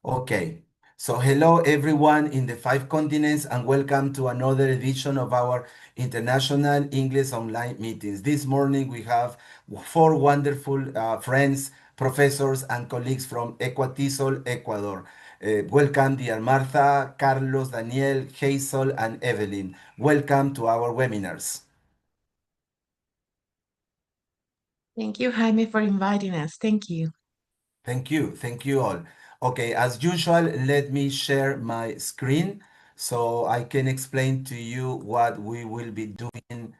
Okay, so hello everyone in the five continents and welcome to another edition of our International English Online meetings. This morning we have four wonderful friends, professors and colleagues from Ecuatesol, Ecuador. Welcome dear Martha, Carlos, Daniel, Hazel and Evelyn. Welcome to our webinars. Thank you, Jaime, for inviting us. Thank you. Thank you all. Okay, as usual, let me share my screen so I can explain to you what we will be doing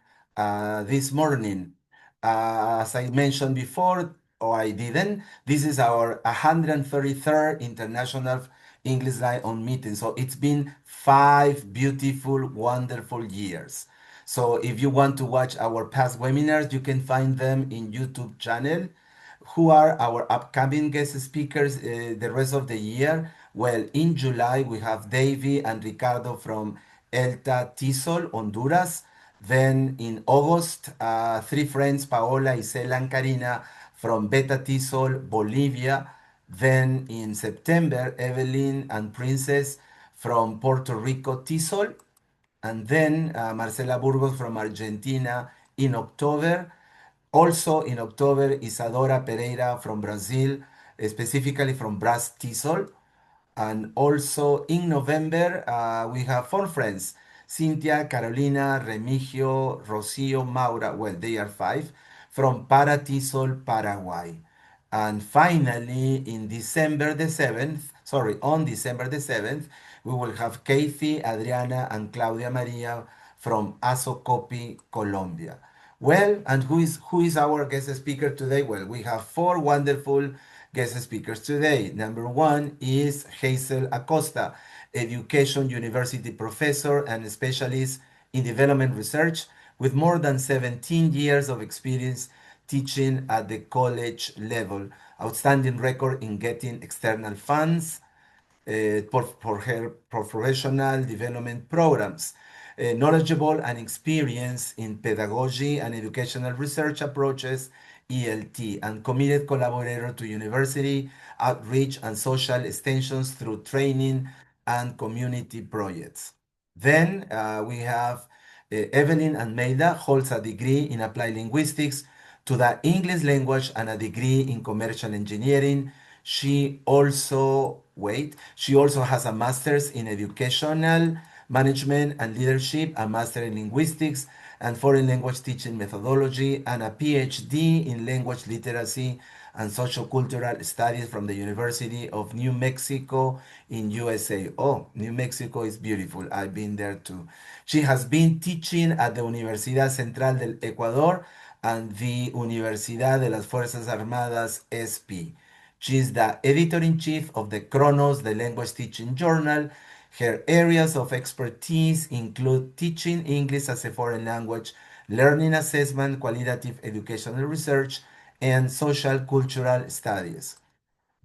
this morning. As I mentioned before, or I didn't, this is our 133rd International English Night on meeting. So it's been 5 beautiful, wonderful years. So if you want to watch our past webinars, you can find them in YouTube channel. Who are our upcoming guest speakers the rest of the year? Well, in July, we have Davy and Ricardo from ELTA Tisol, Honduras. Then in August, three friends, Paola, Isela, and Karina from Beta Tisol, Bolivia. Then in September, Evelyn and Princess from Puerto Rico, Tisol. And then Marcela Burgos from Argentina in October. Also in October, Isadora Pereira from Brazil, specifically from Bras Tisol. And also in November, we have four friends, Cynthia, Carolina, Remigio, Rocio, Maura, well, they are five, from Paratisol, Paraguay. And finally, in December the 7th, sorry, on December the 7th, we will have Kathy, Adriana, and Claudia Maria from Asocopi, Colombia. Well, and who is our guest speaker today? Well, we have four wonderful guest speakers today. Number one is Hazel Acosta, Education University professor and specialist in development research with more than 17 years of experience teaching at the college level. Outstanding record in getting external funds for her professional development programs. Knowledgeable and experienced in pedagogy and educational research approaches, ELT, and committed collaborator to university outreach and social extensions through training and community projects. Then we have Evelyn Almeida holds a degree in applied linguistics to the English language and a degree in commercial engineering. She also has a master's in educational management and leadership, a master in linguistics and foreign language teaching methodology, and a PhD in language literacy and sociocultural studies from the University of New Mexico in USA. Oh, New Mexico is beautiful. I've been there too. She has been teaching at the Universidad Central del Ecuador and the Universidad de las Fuerzas Armadas SP. She is the editor-in-chief of the Kronos, the language teaching journal. Her areas of expertise include teaching English as a foreign language, learning assessment, qualitative educational research, and social cultural studies.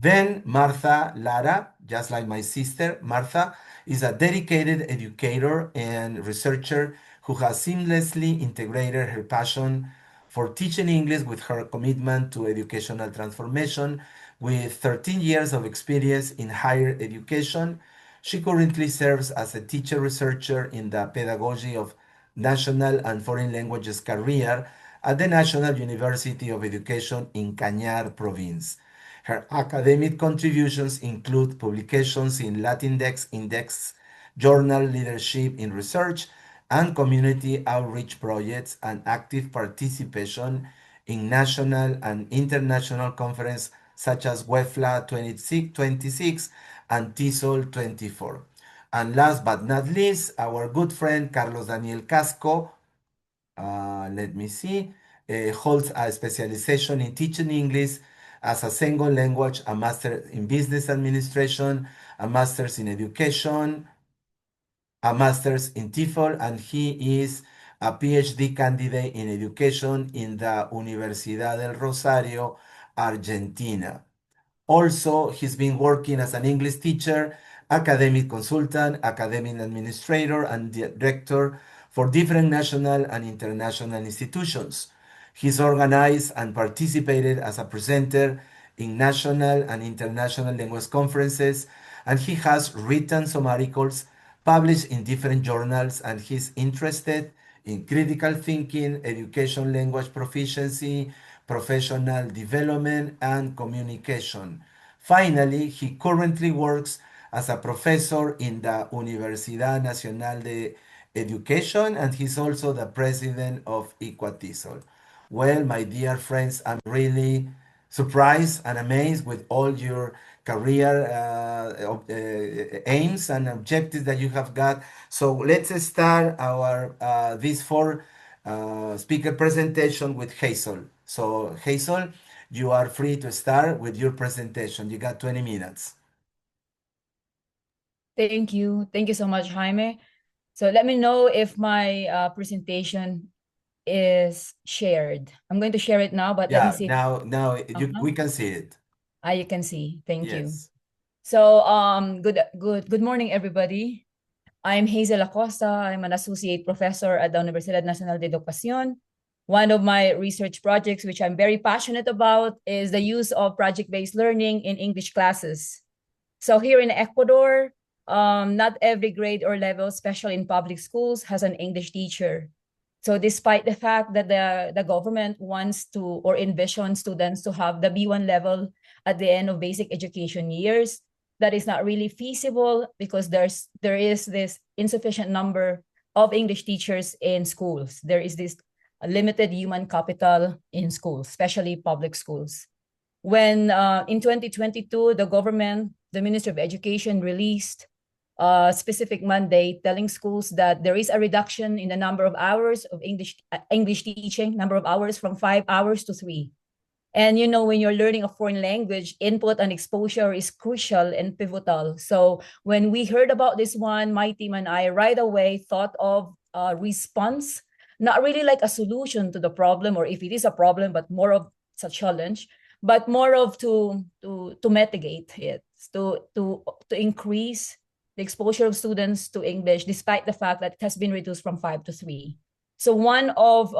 Then Martha Lara, just like my sister, Martha is a dedicated educator and researcher who has seamlessly integrated her passion for teaching English with her commitment to educational transformation. With 13 years of experience in higher education, she currently serves as a teacher researcher in the pedagogy of national and foreign languages career at the National University of Education in Cañar province. Her academic contributions include publications in Latindex Index, journal leadership in research, and community outreach projects, and active participation in national and international conferences such as WEFLA 26 and TESOL 24. And last but not least, our good friend Carlos Daniel Cazco, let me see, holds a specialization in teaching English as a second language, a master in business administration, a master's in education, a master's in TEFL, and he is a PhD candidate in education in the Universidad del Rosario, Argentina. Also, he's been working as an English teacher, academic consultant, academic administrator, and director for different national and international institutions. He's organized and participated as a presenter in national and international language conferences, and he has written some articles published in different journals, and he's interested in critical thinking, education, language proficiency, professional development, and communication. Finally, he currently works as a professor in the Universidad Nacional de Education, and he's also the president of Ecuatesol. Well, my dear friends, I'm really surprised and amazed with all your career aims and objectives that you have got. So let's start our this four speaker presentation with Hazel. So Hazel, you are free to start with your presentation. You got 20 minutes. Thank you. Thank you so much, Jaime. So let me know if my presentation is shared. I'm going to share it now, but let me Yeah, see if we can see it. you can see. Thank you. Yes. So good morning, everybody. I'm Hazel Acosta. I'm an associate professor at the Universidad Nacional de Educación. One of my research projects, which I'm very passionate about, is the use of project-based learning in English classes. So here in Ecuador, not every grade or level, especially in public schools, has an English teacher. So despite the fact that the government wants to or envisions students to have the B1 level at the end of basic education years, that is not really feasible because there is this insufficient number of English teachers in schools. There is this limited human capital in schools, especially public schools. When in 2022, the government, the Ministry of Education released a specific mandate telling schools that there is a reduction in the number of hours of English teaching, number of hours from 5 hours to 3. And you know, when you're learning a foreign language, input and exposure is crucial and pivotal. So when we heard about this one, my team and I right away thought of a response, not really like a solution to the problem, or if it is a problem, but more of it's a challenge, but more of to mitigate it, to increase the exposure of students to English, despite the fact that it has been reduced from 5 to 3. So one of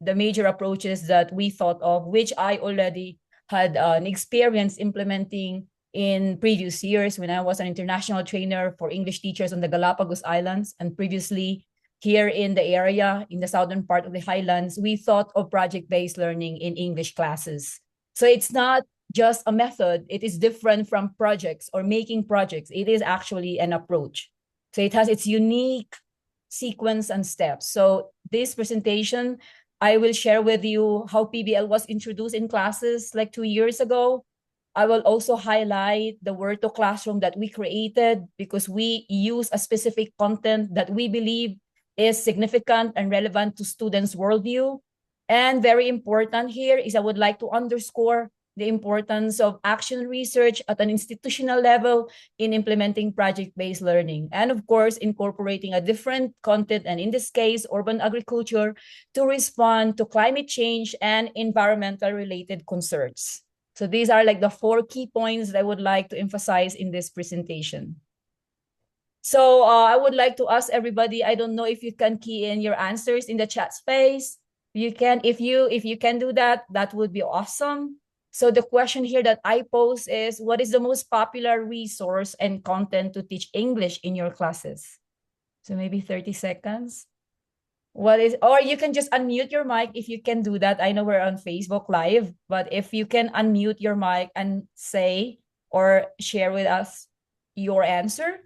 the major approaches that we thought of, which I already had an experience implementing in previous years when I was an international trainer for English teachers on the Galapagos Islands, and previously here in the area, in the southern part of the highlands, we thought of project-based learning in English classes. So it's not just a method, it is different from projects or making projects. It is actually an approach. So it has its unique sequence and steps. So this presentation, I will share with you how PBL was introduced in classes like 2 years ago. I will also highlight the Word to Classroom that we created because we use a specific content that we believe is significant and relevant to students' worldview. And very important here is I would like to underscore the importance of action research at an institutional level in implementing project-based learning. And of course, incorporating a different content, and in this case, urban agriculture, to respond to climate change and environmental related concerns. So these are like the 4 key points that I would like to emphasize in this presentation. So I would like to ask everybody, I don't know if you can key in your answers in the chat space. You can, if you can do that, that would be awesome. So the question here that I pose is, what is the most popular resource and content to teach English in your classes? So maybe 30 seconds. What is, or you can just unmute your mic if you can do that. I know we're on Facebook Live, but if you can unmute your mic and say or share with us your answer,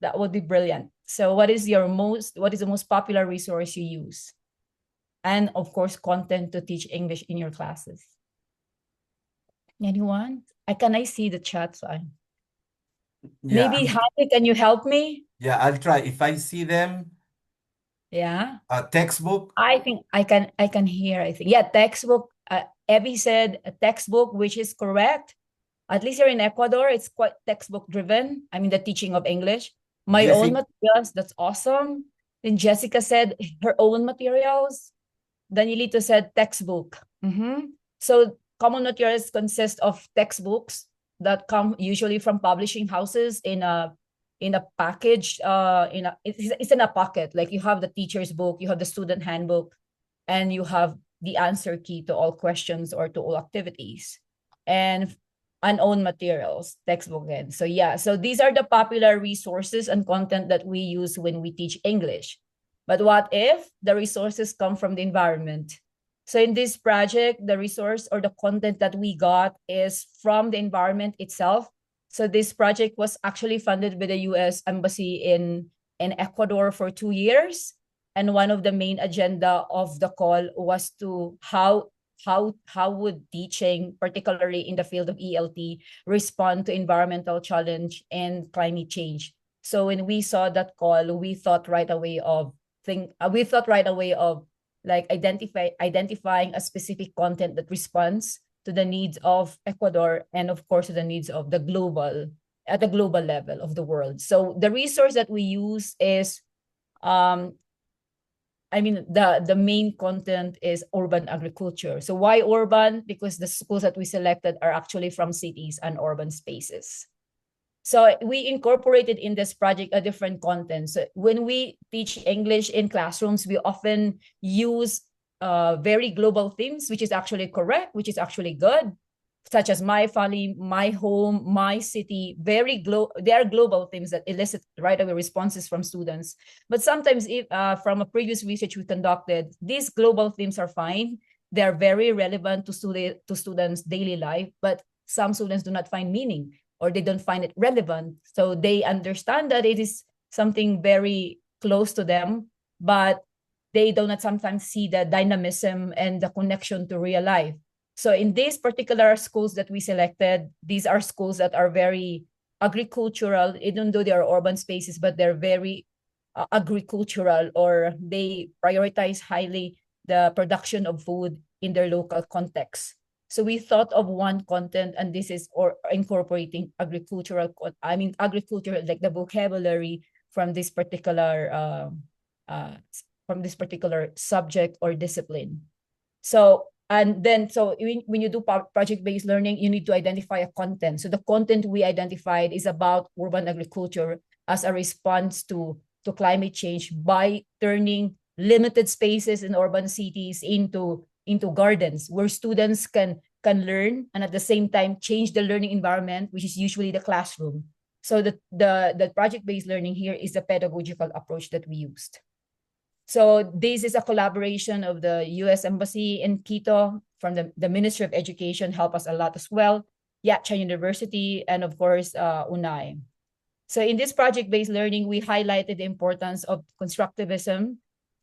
that would be brilliant. So what is the most popular resource you use? And of course, content to teach English in your classes. Anyone? Can I see the chat sign? Yeah. Maybe Jaime, can you help me? Yeah, I'll try. If I see them, Yeah. a textbook. I think I can hear, I think. Yeah, textbook. Evie said a textbook, which is correct. At least here in Ecuador, it's quite textbook driven. I mean, the teaching of English. My own materials, that's awesome. Then Jessica said her own materials. Danielito said textbook. So common materials consist of textbooks that come usually from publishing houses in a package. It's in a pocket. Like you have the teacher's book, you have the student handbook, and you have the answer key to all questions or to all activities. and unowned materials, textbook again. So yeah, so these are the popular resources and content that we use when we teach English. But what if the resources come from the environment? So in this project, the resource or the content that we got is from the environment itself. So this project was actually funded by the U.S. Embassy in Ecuador for 2 years. And one of the main agenda of the call was to how would teaching, particularly in the field of ELT, respond to environmental challenge and climate change. So when we saw that call, we thought right away of like identifying a specific content that responds to the needs of Ecuador and of course to the needs of the global level of the world. So the resource that we use is the main content is urban agriculture. So why urban? Because the schools that we selected are actually from cities and urban spaces. So we incorporated in this project a different content. So when we teach English in classrooms, we often use very global themes, which is actually correct, which is actually good, such as my family, my home, my city. They are global themes that elicit right away responses from students. But sometimes, if from a previous research we conducted, these global themes are fine. They are very relevant to students' daily life, but some students do not find meaning or they don't find it relevant. So they understand that it is something very close to them, but they do not sometimes see the dynamism and the connection to real life. So in these particular schools that we selected, these are schools that are very agricultural, even though they are urban spaces, but they're very agricultural, or they prioritize highly the production of food in their local context. So we thought of one content, and this is incorporating agriculture, like the vocabulary from this particular subject or discipline. So when you do project-based learning, you need to identify a content. So the content we identified is about urban agriculture as a response to climate change by turning limited spaces in urban cities into gardens where students can learn and at the same time change the learning environment, which is usually the classroom. So the project-based learning here is the pedagogical approach that we used. So this is a collaboration of the U.S. Embassy in Quito, from the Ministry of Education help us a lot as well, Yatcha University, and of course, UNAE. So in this project-based learning, we highlighted the importance of constructivism,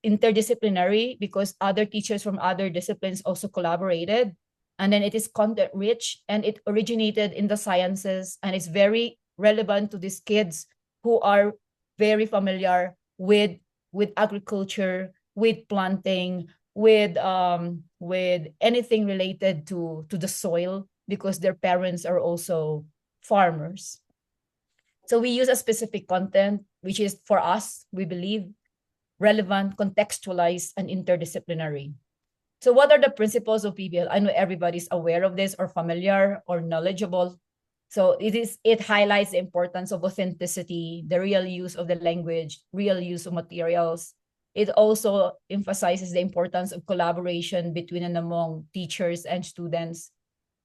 interdisciplinary, because other teachers from other disciplines also collaborated. And then it is content-rich, and it originated in the sciences, and it's very relevant to these kids who are very familiar with agriculture, with planting, with anything related to the soil, because their parents are also farmers. So we use a specific content, which is, for us, we believe, relevant, contextualized, and interdisciplinary. So what are the principles of PBL? I know everybody's aware of this or familiar or knowledgeable. So it highlights the importance of authenticity, the real use of the language, real use of materials. It also emphasizes the importance of collaboration between and among teachers and students.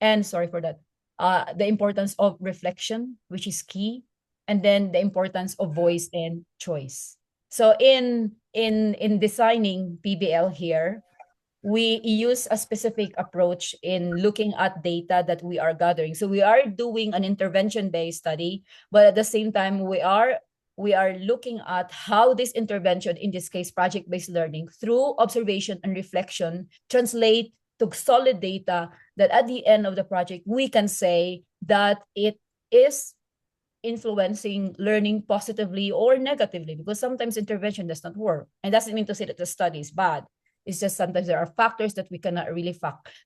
And the importance of reflection, which is key. And then the importance of voice and choice. So in designing PBL here, we use a specific approach in looking at data that we are gathering. So we are doing an intervention-based study, but at the same time, we are looking at how this intervention, in this case, project-based learning, through observation and reflection, translate to solid data that at the end of the project, we can say that it is influencing learning positively or negatively, because sometimes intervention does not work. And doesn't mean to say that the study is bad. It's just sometimes there are factors that we cannot really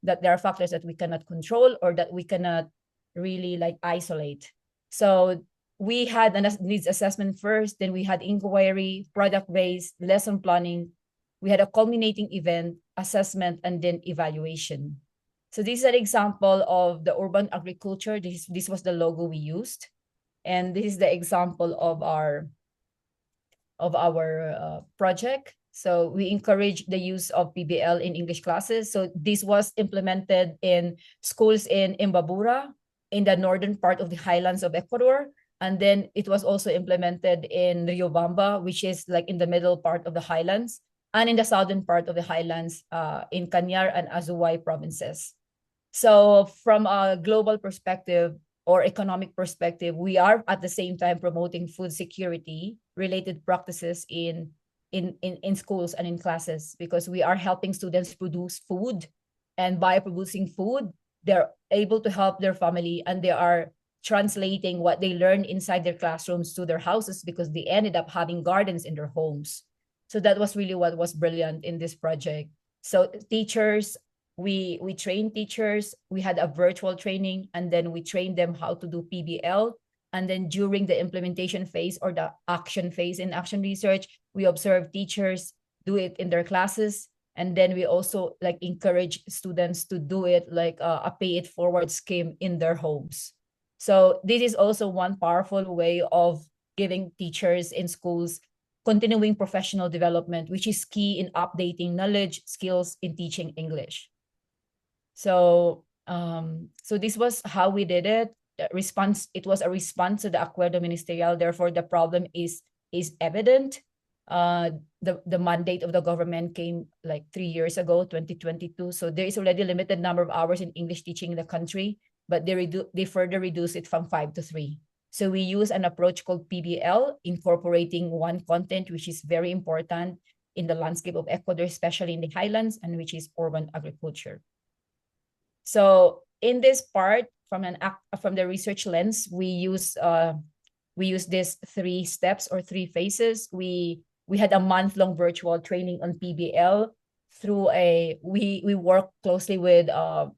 there are factors that we cannot control or that we cannot really isolate. So we had a needs assessment first, then we had inquiry, product-based, lesson planning. We had a culminating event, assessment, and then evaluation. So this is an example of the urban agriculture. This was the logo we used. And this is the example of our project. So we encourage the use of PBL in English classes. So this was implemented in schools in Imbabura, in the northern part of the highlands of Ecuador. And then it was also implemented in Riobamba, which is like in the middle part of the highlands, and in the southern part of the highlands, in Cañar and Azuay provinces. So from a global perspective or economic perspective, we are at the same time promoting food security related practices in schools and in classes, because we are helping students produce food, and by producing food, they're able to help their family, and they are translating what they learn inside their classrooms to their houses, because they ended up having gardens in their homes. So that was really what was brilliant in this project. So teachers, we trained teachers, we had a virtual training, and then we trained them how to do PBL. And then during the implementation phase or the action phase in action research, we observed teachers do it in their classes. And then we also like encourage students to do it like a pay it forward scheme in their homes. So this is also one powerful way of giving teachers in schools continuing professional development, which is key in updating knowledge, skills in teaching English. So this was how we did it. It was a response to the Acuerdo Ministerial. Therefore, the problem is evident. The mandate of the government came like 3 years ago, 2022. So there is already a limited number of hours in English teaching in the country, but they further reduce it from 5 to 3. So we use an approach called PBL, incorporating one content, which is very important in the landscape of Ecuador, especially in the highlands, and which is urban agriculture. So in this part, from the research lens, we use these 3 steps or 3 phases. We had a month-long virtual training on PBL through we work closely with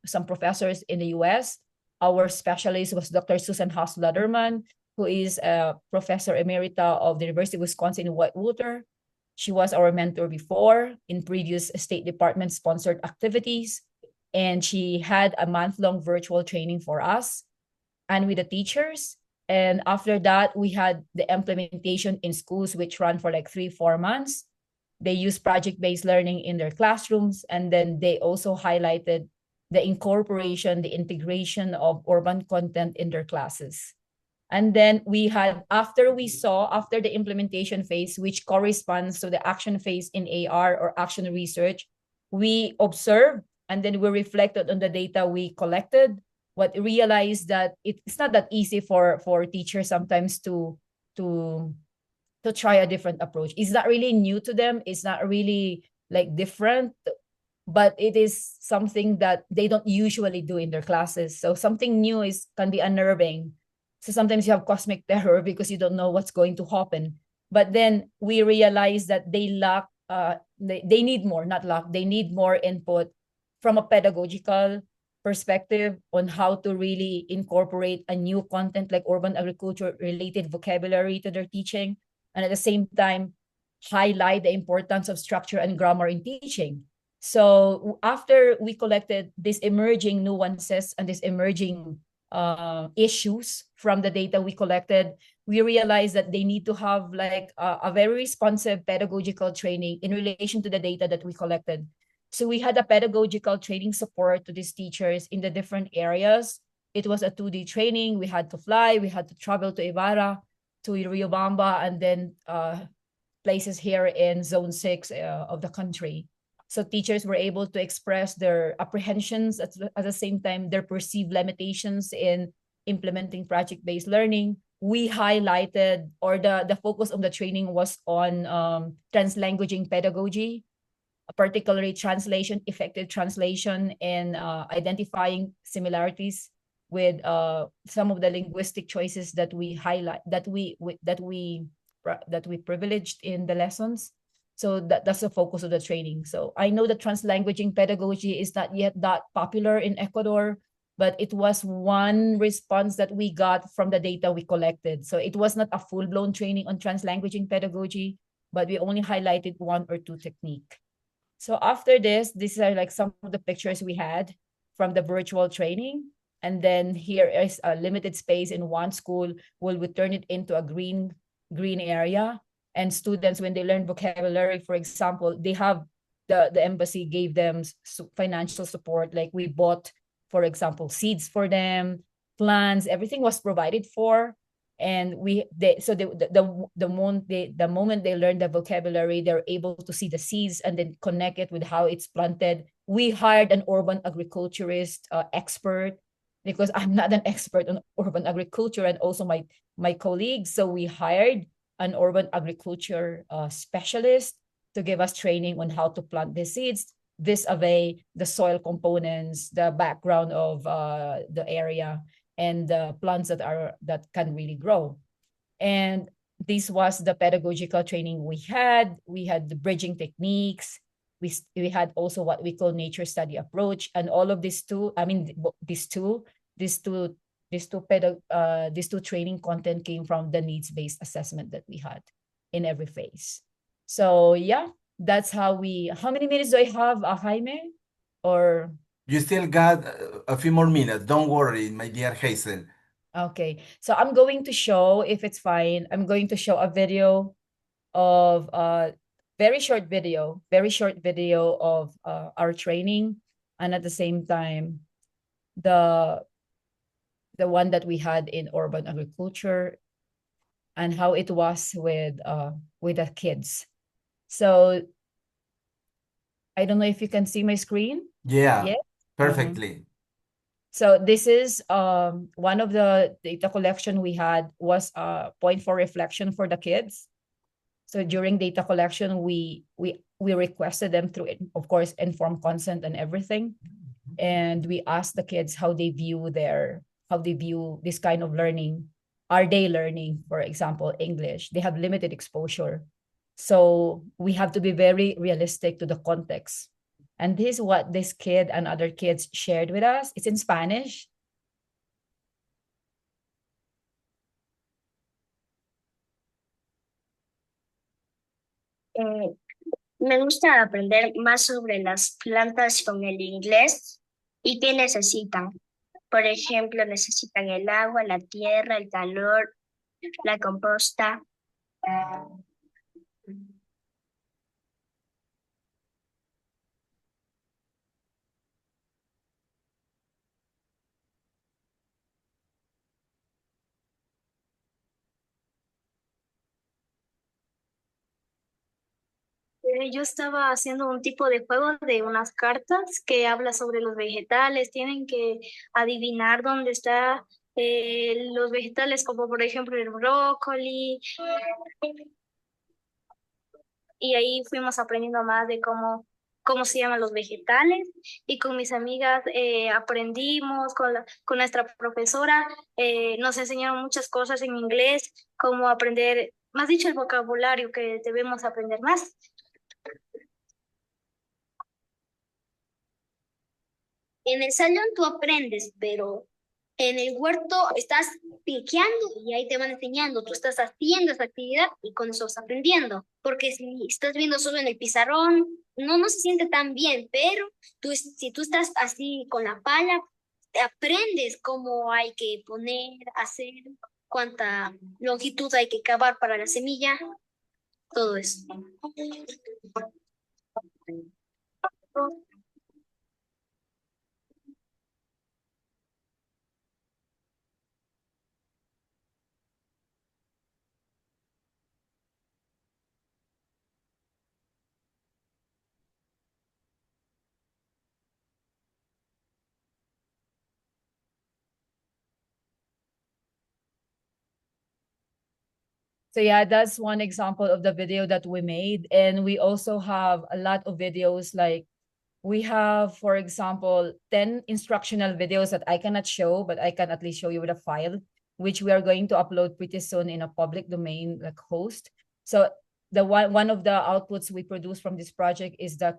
some professors in the US. Our specialist was Dr. Susan Haas-Lederman, who is a professor emerita of the University of Wisconsin in Whitewater. She was our mentor before in previous State Department sponsored activities. And she had a month-long virtual training for us and with the teachers. And after that, we had the implementation in schools, which ran for like 3-4 months. They used project-based learning in their classrooms. And then they also highlighted the incorporation, the integration of urban content in their classes. And then we had, after the implementation phase, which corresponds to the action phase in AR or action research, we observed and then we reflected on the data we collected, what realized that it's not that easy for teachers sometimes to try a different approach. It's not really new to them. It's not really like different, but it is something that they don't usually do in their classes. So something new can be unnerving. So sometimes you have cosmic terror because you don't know what's going to happen. But then we realize that they lack, they need more, not lack, they need more input from a pedagogical perspective on how to really incorporate a new content like urban agriculture related vocabulary to their teaching. And at the same time, highlight the importance of structure and grammar in teaching. So after we collected these emerging nuances and these emerging issues from the data we collected, we realized that they need to have like a very responsive pedagogical training in relation to the data that we collected. So we had a pedagogical training support to these teachers in the different areas. It was a 2D training. We had to fly, we had to travel to Ibarra, to Riobamba, and then places here in Zone 6 of the country. So teachers were able to express their apprehensions at the same time, their perceived limitations in implementing project-based learning. We highlighted, or the focus of the training was on translanguaging pedagogy, particularly translation, effective translation, and identifying similarities with some of the linguistic choices that we highlight, that we privileged in the lessons. So that's the focus of the training. So I know that translanguaging pedagogy is not yet that popular in Ecuador, but it was one response that we got from the data we collected. So it was not a full-blown training on translanguaging pedagogy, but we only highlighted 1 or 2 techniques. So after this, these are like some of the pictures we had from the virtual training. And then here is a limited space in one school. We turn it into a green area. And students, when they learn vocabulary, for example, they have the embassy gave them financial support. Like we bought, for example, seeds for them, plants, everything was provided for. And the moment they learn the vocabulary, they're able to see the seeds and then connect it with how it's planted. We hired an urban agriculturist expert, because I'm not an expert on urban agriculture, and also my colleagues. So we hired an urban agriculture specialist to give us training on how to plant the seeds, vis-a-vis the soil components, the background of the area, and the plants that can really grow. And this was the pedagogical training we had. We had the bridging techniques. We had also what we call nature study approach, and all of these two training content came from the needs-based assessment that we had in every phase. So yeah, that's how many minutes do I have, Jaime? Or You still got a few more minutes. Don't worry, my dear Hazel. okay, so I'm going to show, if it's fine, I'm going to show a video of very short video of our training, and at the same time the one that we had in urban agriculture, and how it was with the kids. So I don't know if you can see my screen. Yeah, Yeah. perfectly. So this is one of the data collection we had was a point for reflection for the kids. So during data collection, we requested them through, of course, informed consent and everything, and we asked the kids how they view this kind of learning. Are they learning, for example, English? They have limited exposure, so we have to be very realistic to the context. And this is what this kid and other kids shared with us. It's in Spanish. Me gusta aprender más sobre las plantas con el inglés y qué necesitan. Por ejemplo, necesitan el agua, la tierra, el calor, la composta. Yo estaba haciendo un tipo de juego de unas cartas que habla sobre los vegetales. Tienen que adivinar dónde están los vegetales, como por ejemplo el brócoli. Y ahí fuimos aprendiendo más de cómo se llaman los vegetales. Y con mis amigas aprendimos, con nuestra profesora, nos enseñaron muchas cosas en inglés, cómo aprender, más dicho, el vocabulario que debemos aprender más. En el salón tú aprendes, pero en el huerto estás piqueando y ahí te van enseñando. Tú estás haciendo esa actividad y con eso estás aprendiendo. Porque si estás viendo solo en el pizarrón, no se siente tan bien, pero si tú estás así con la pala, te aprendes cómo hay que poner, hacer, cuánta longitud hay que cavar para la semilla, todo eso. So yeah, that's one example of the video that we made. And we also have a lot of videos, like we have, for example, 10 instructional videos that I cannot show, but I can at least show you with a file, which we are going to upload pretty soon in a public domain like host. So the one of the outputs we produce from this project is the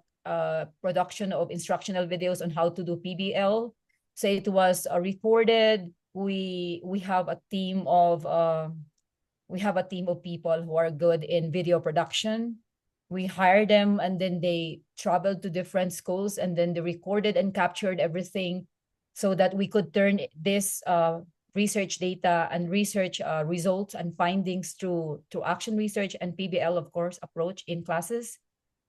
production of instructional videos on how to do PBL. So it was recorded. We have a team of people who are good in video production. We hired them, and then they traveled to different schools, and then they recorded and captured everything so that we could turn this research data and research results and findings through action research and PBL, of course, approach in classes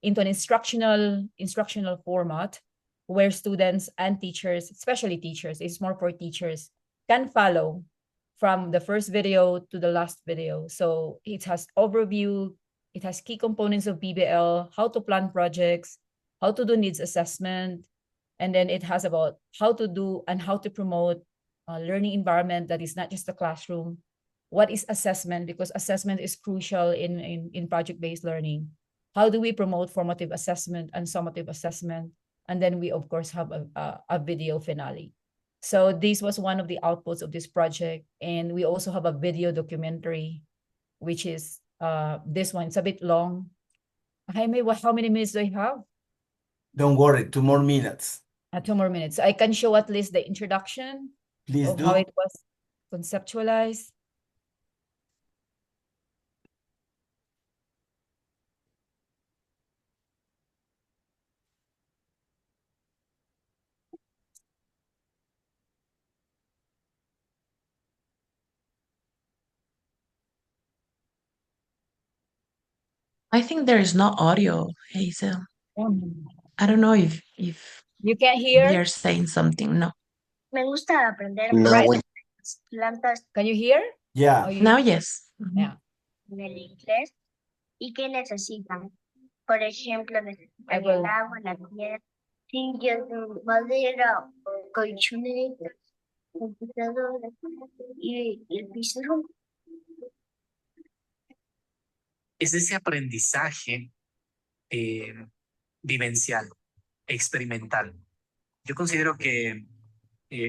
into an instructional format where students and teachers, especially teachers, it's more for teachers, can follow from the first video to the last video. So it has overview, it has key components of PBL, how to plan projects, how to do needs assessment, and then it has about how to do and how to promote a learning environment that is not just the classroom. What is assessment? Because assessment is crucial in project-based learning. How do we promote formative assessment and summative assessment? And then we, of course, have a video finale. So this was one of the outputs of this project. And we also have a video documentary, which is this one. It's a bit long. Jaime, how many minutes do I have? Don't worry, 2 more minutes. 2 more minutes. I can show at least the introduction Please of do. how it was conceptualized. I think there is no audio, Hazel. Um, I don't know if You can't they hear? are saying something. No. Me gusta aprender No, Right. bueno. las plantas Can you hear? Yeah. Oh, Now, yes. Mhm. Yeah. en el inglés y qué necesitan. Por ejemplo, I necesitan will. el agua, la tierra, sillas de madera, colchonetas, computadoras y el pizarrón. Es ese aprendizaje vivencial, experimental. Yo considero que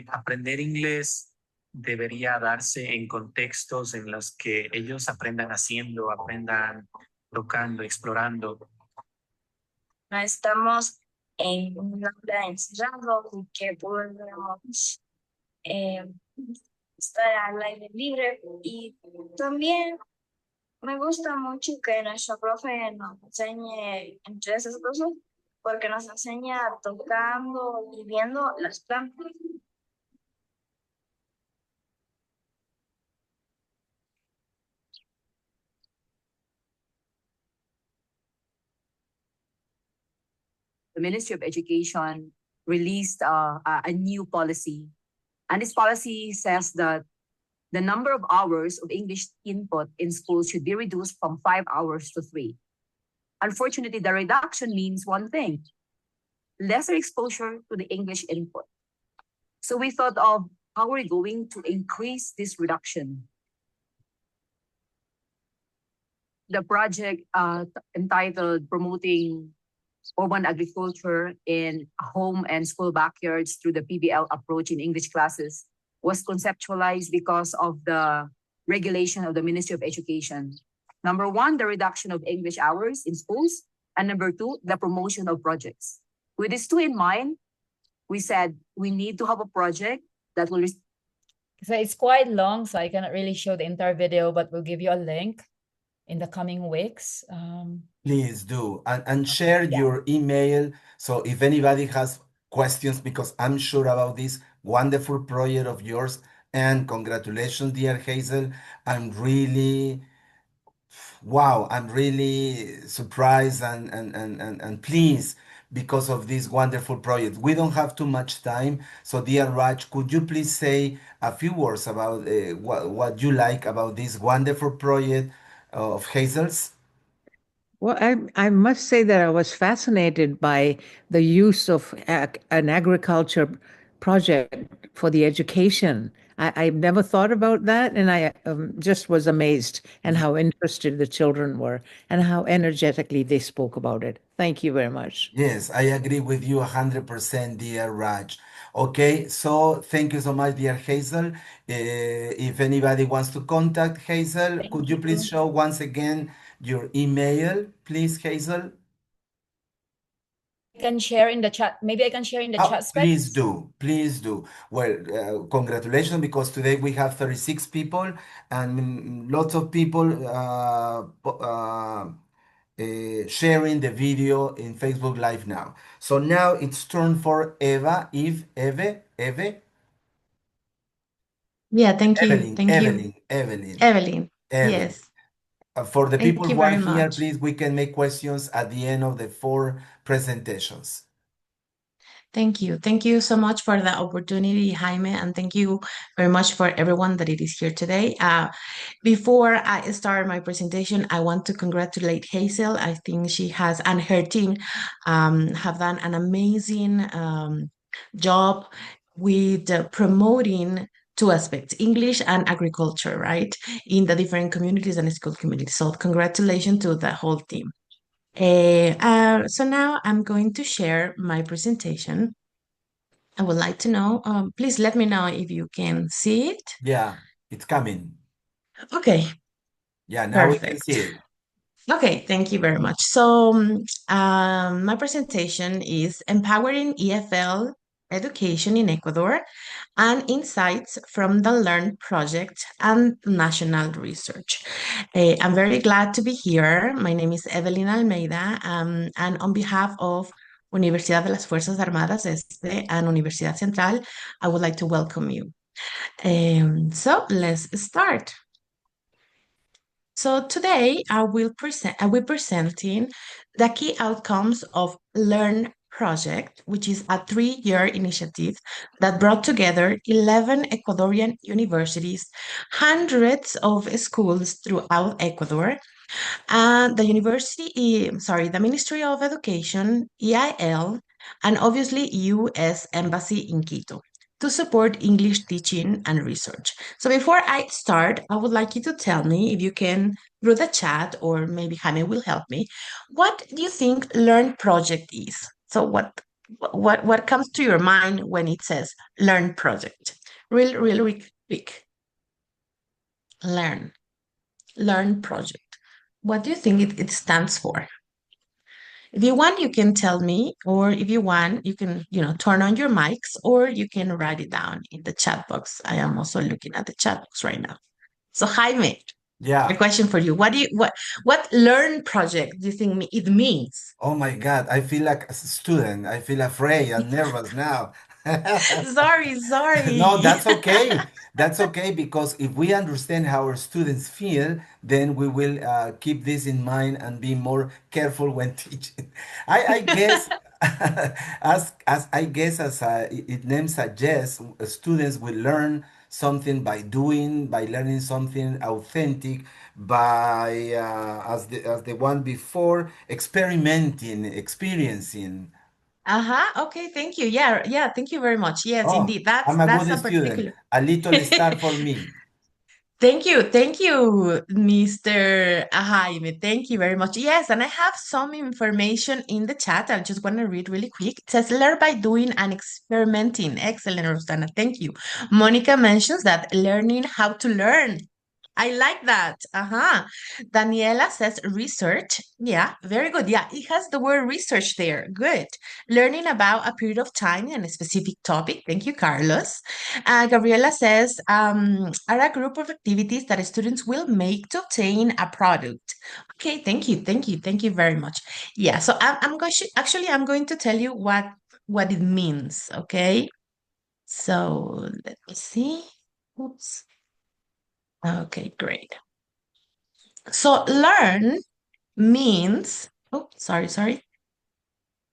aprender inglés debería darse en contextos en los que ellos aprendan haciendo, aprendan tocando, explorando. No estamos en un aula encerrado y que podemos estar al aire libre. Y también me gusta mucho que nuestro profe nos enseñe entre esas cosas, porque nos enseña tocando y viendo las plantas. The Ministry of Education released a new policy. And this policy says that the number of hours of English input in schools should be reduced from 5 hours to 3. Unfortunately, the reduction means one thing: lesser exposure to the English input. So we thought of how are we going to increase this reduction. The project entitled Promoting Urban Agriculture in Home and School Backyards through the PBL approach in English classes was conceptualized because of the regulation of the Ministry of Education. Number one, the reduction of English hours in schools. And number two, the promotion of projects. With these two in mind, we said we need to have a project that will. So it's quite long, so I cannot really show the entire video, but we'll give you a link in the coming weeks. Please do. And share your email. So if anybody has questions, because I'm sure about this wonderful project of yours, and congratulations, dear Hazel. I'm really, wow, I'm really surprised and pleased because of this wonderful project. We don't have too much time. So dear Raj, could you please say a few words about what you like about this wonderful project of Hazel's? Well, I must say that I was fascinated by the use of an agriculture project for the education. I never thought about that, and I just was amazed and how interested the children were and how energetically they spoke about it. Thank you very much. Yes, I agree with you 100%, dear Raj. Okay, so thank you so much, dear Hazel. If anybody wants to contact Hazel, Thank could you please you. show once again your email, please, Hazel? I can share in the chat. Maybe I can share in the chat Please specs. do, please do. Well, congratulations, because today we have 36 people and lots of people sharing the video in Facebook Live now. So now it's turn for Eva, Eve. Yeah, thank you. Evelyn, Thank you, Evelyn, Evelyn, Evelyn. Evelyn. Yes, For the people thank you who are very here, much. please, we can make questions at the end of the 4 presentations. Thank you. Thank you so much for the opportunity, Jaime, and thank you very much for everyone that it is here today. Before I start my presentation, I want to congratulate Hazel. I think she has and her team have done an amazing job with promoting two aspects, English and agriculture, right, in the different communities and school communities. So congratulations to the whole team. So now I'm going to share my presentation. I would like to know, please let me know if you can see it. Yeah, it's coming. Okay, Yeah, now we can see perfect. it. Okay, thank you very much. So my presentation is Empowering EFL Education in Ecuador and Insights from the Learn Project and National Research. I'm very glad to be here. My name is Evelyn Almeida, and on behalf of Universidad de las Fuerzas Armadas Este and Universidad Central, I would like to welcome you. So let's start. So today I will be presenting the key outcomes of Learn Project, which is a 3-year initiative that brought together 11 Ecuadorian universities, hundreds of schools throughout Ecuador, and the Ministry of Education, EIL, and obviously U.S. Embassy in Quito to support English teaching and research. So before I start, I would like you to tell me if you can, through the chat, or maybe Jaime will help me, what do you think Learn Project is? So what comes to your mind when it says Learn Project? Really quick. Learn Project. What do you think it stands for? If you want, you can tell me, or if you want, you can, turn on your mics, or you can write it down in the chat box. I am also looking at the chat box right now. So Jaime, a Yeah. question for you. What Learn Project do you think it means? Oh my God, I feel like a student. I feel afraid and nervous now. Sorry. No, that's okay. That's okay because if we understand how our students feel, then we will keep this in mind and be more careful when teaching. I guess, as it name suggests, students will learn something by doing, by learning something authentic, by as the one before, experimenting, experiencing. Okay, thank you. Yeah, thank you very much. Yes, Oh, indeed. That's I'm a that's good a student. particular. A little star for me. Thank you, Mr. Jaime. Thank you very much. Yes, and I have some information in the chat. I just want to read really quick. It says, learn by doing and experimenting. Excellent, Rosana. Thank you. Monica mentions that learning how to learn. I like that. Daniela says research. Yeah, very good. Yeah, it has the word research there. Good. Learning about a period of time and a specific topic. Thank you, Carlos. Gabriela says, are a group of activities that students will make to obtain a product. Okay, thank you very much. Yeah, so I'm going to tell you what it means. Okay, so let me see. Oops. Okay, great. So learn means, oh, sorry.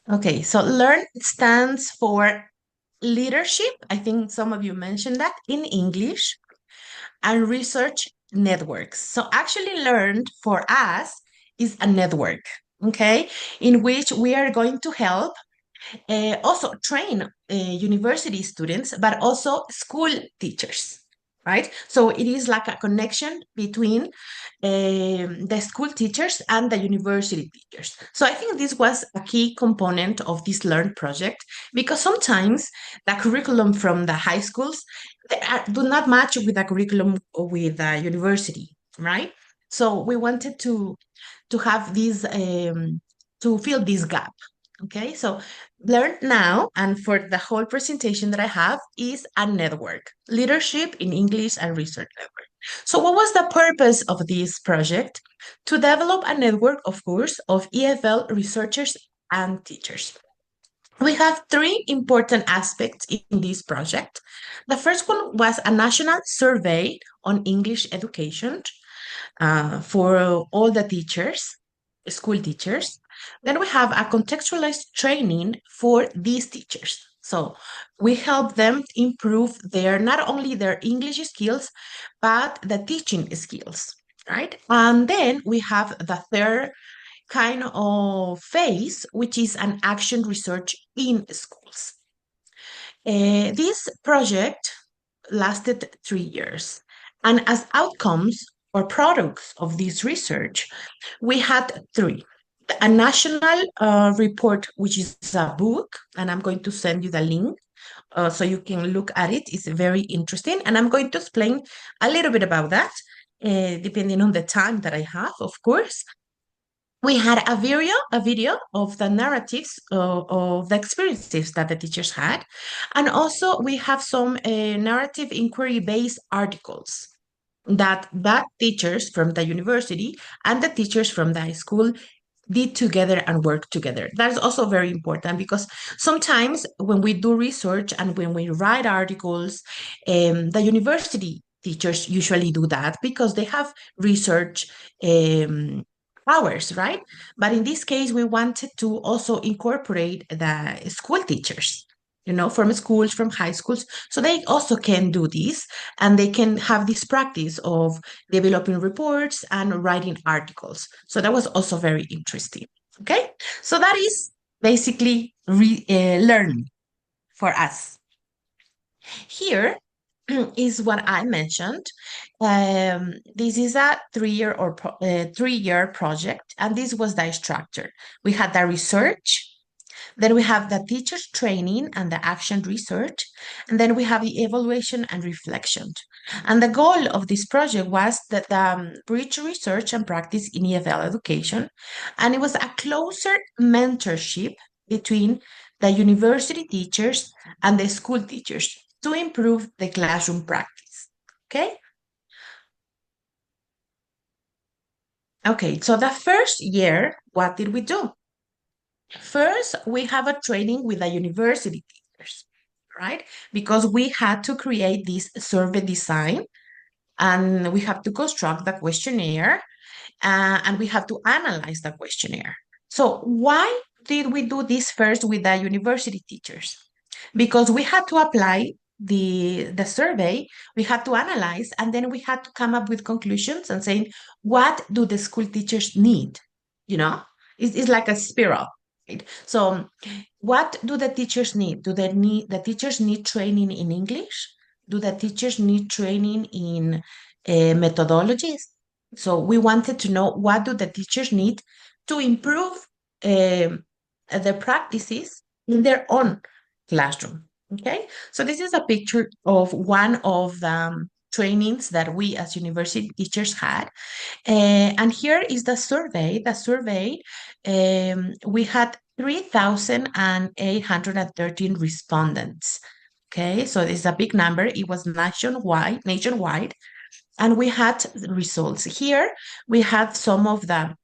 Okay, so learn stands for leadership. I think some of you mentioned that in English, and research networks. So actually learned for us is a network, okay, in which we are going to help also train university students, but also school teachers, right? So it is like a connection between the school teachers and the university teachers. So I think this was a key component of this Learn project because sometimes the curriculum from the high schools do not match with the curriculum with the university, right? So we wanted to have this to fill this gap. Okay, so Learn Now, and for the whole presentation that I have, is a network, leadership in English and research network. So what was the purpose of this project? To develop a network, of course, of EFL researchers and teachers. We have three important aspects in this project. The first one was a national survey on English education for all the teachers, school teachers. Then we have a contextualized training for these teachers. So we help them improve not only their English skills, but the teaching skills, right? And then we have the third kind of phase, which is an action research in schools. This project lasted 3 years. And as outcomes or products of this research, we had three. A national report, which is a book, and I'm going to send you the link so you can look at it. It's very interesting. And I'm going to explain a little bit about that, depending on the time that I have, of course. We had a video of the narratives of the experiences that the teachers had. And also we have some narrative inquiry-based articles that teachers from the university and the teachers from the high school did together and work together. That's also very important because sometimes when we do research and when we write articles, the university teachers usually do that because they have research hours, right? But in this case, we wanted to also incorporate the school teachers, from schools, from high schools, so they also can do this and they can have this practice of developing reports and writing articles. So that was also very interesting. Okay, so that is basically learning for us. Here is what I mentioned. This is a 3-year project, and this was the structure. We had the research, then we have the teacher's training and the action research, and then we have the evaluation and reflection. And the goal of this project was that bridge research and practice in EFL education, and it was a closer mentorship between the university teachers and the school teachers to improve the classroom practice. Okay? Okay, so the first year, what did we do? First, we have a training with the university teachers, right? Because we had to create this survey design and we have to construct the questionnaire and we have to analyze the questionnaire. So why did we do this first with the university teachers? Because we had to apply the survey, we had to analyze, and then we had to come up with conclusions and saying, what do the school teachers need? It's like a spiral. Right? So what do the teachers need? The teachers need training in English? Do the teachers need training in methodologies? So we wanted to know, what do the teachers need to improve the practices in their own classroom? Okay, so this is a picture of one of the trainings that we as university teachers had. And here is the survey. We had 3,813 respondents. Okay, so this is a big number. It was nationwide, and we had results. Here we had some of the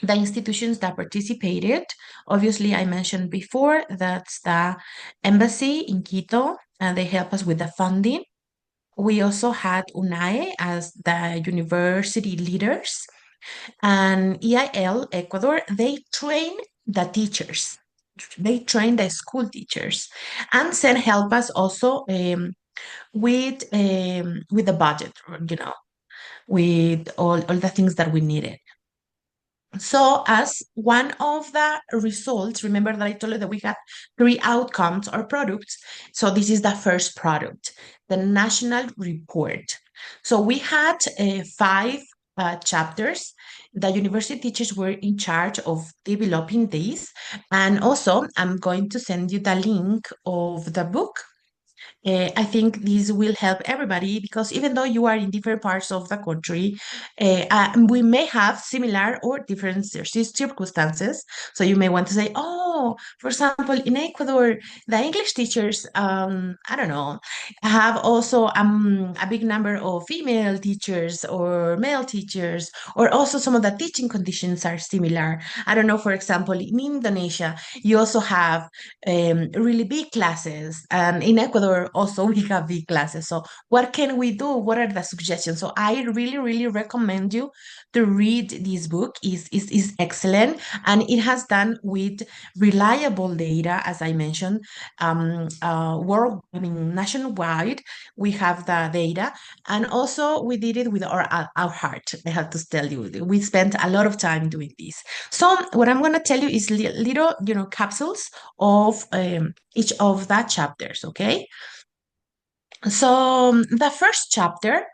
institutions that participated. Obviously, I mentioned before, that's the embassy in Quito, and they help us with the funding. We also had UNAE as the university leaders, and EIL, Ecuador, they train the teachers. They train the school teachers and then help us also with the budget, with all the things that we needed. So as one of the results, remember that I told you that we had 3 outcomes or products. So this is the first product, the national report. So we had 5 chapters. The university teachers were in charge of developing these. And also, I'm going to send you the link of the book. I think this will help everybody because even though you are in different parts of the country, we may have similar or different circumstances. So you may want to say, oh, know, for example, in Ecuador, the English teachers, I don't know, have also a big number of female teachers or male teachers, or also some of the teaching conditions are similar. I don't know, for example, in Indonesia, you also have really big classes, and in Ecuador also we have big classes. So what can we do? What are the suggestions? So I really, really recommend you to read this book. Is excellent, and it has done with reliable data, as I mentioned. Nationwide, we have the data, and also we did it with our heart. I have to tell you, we spent a lot of time doing this. So what I'm going to tell you is little, capsules of each of the chapters. Okay. So the first chapter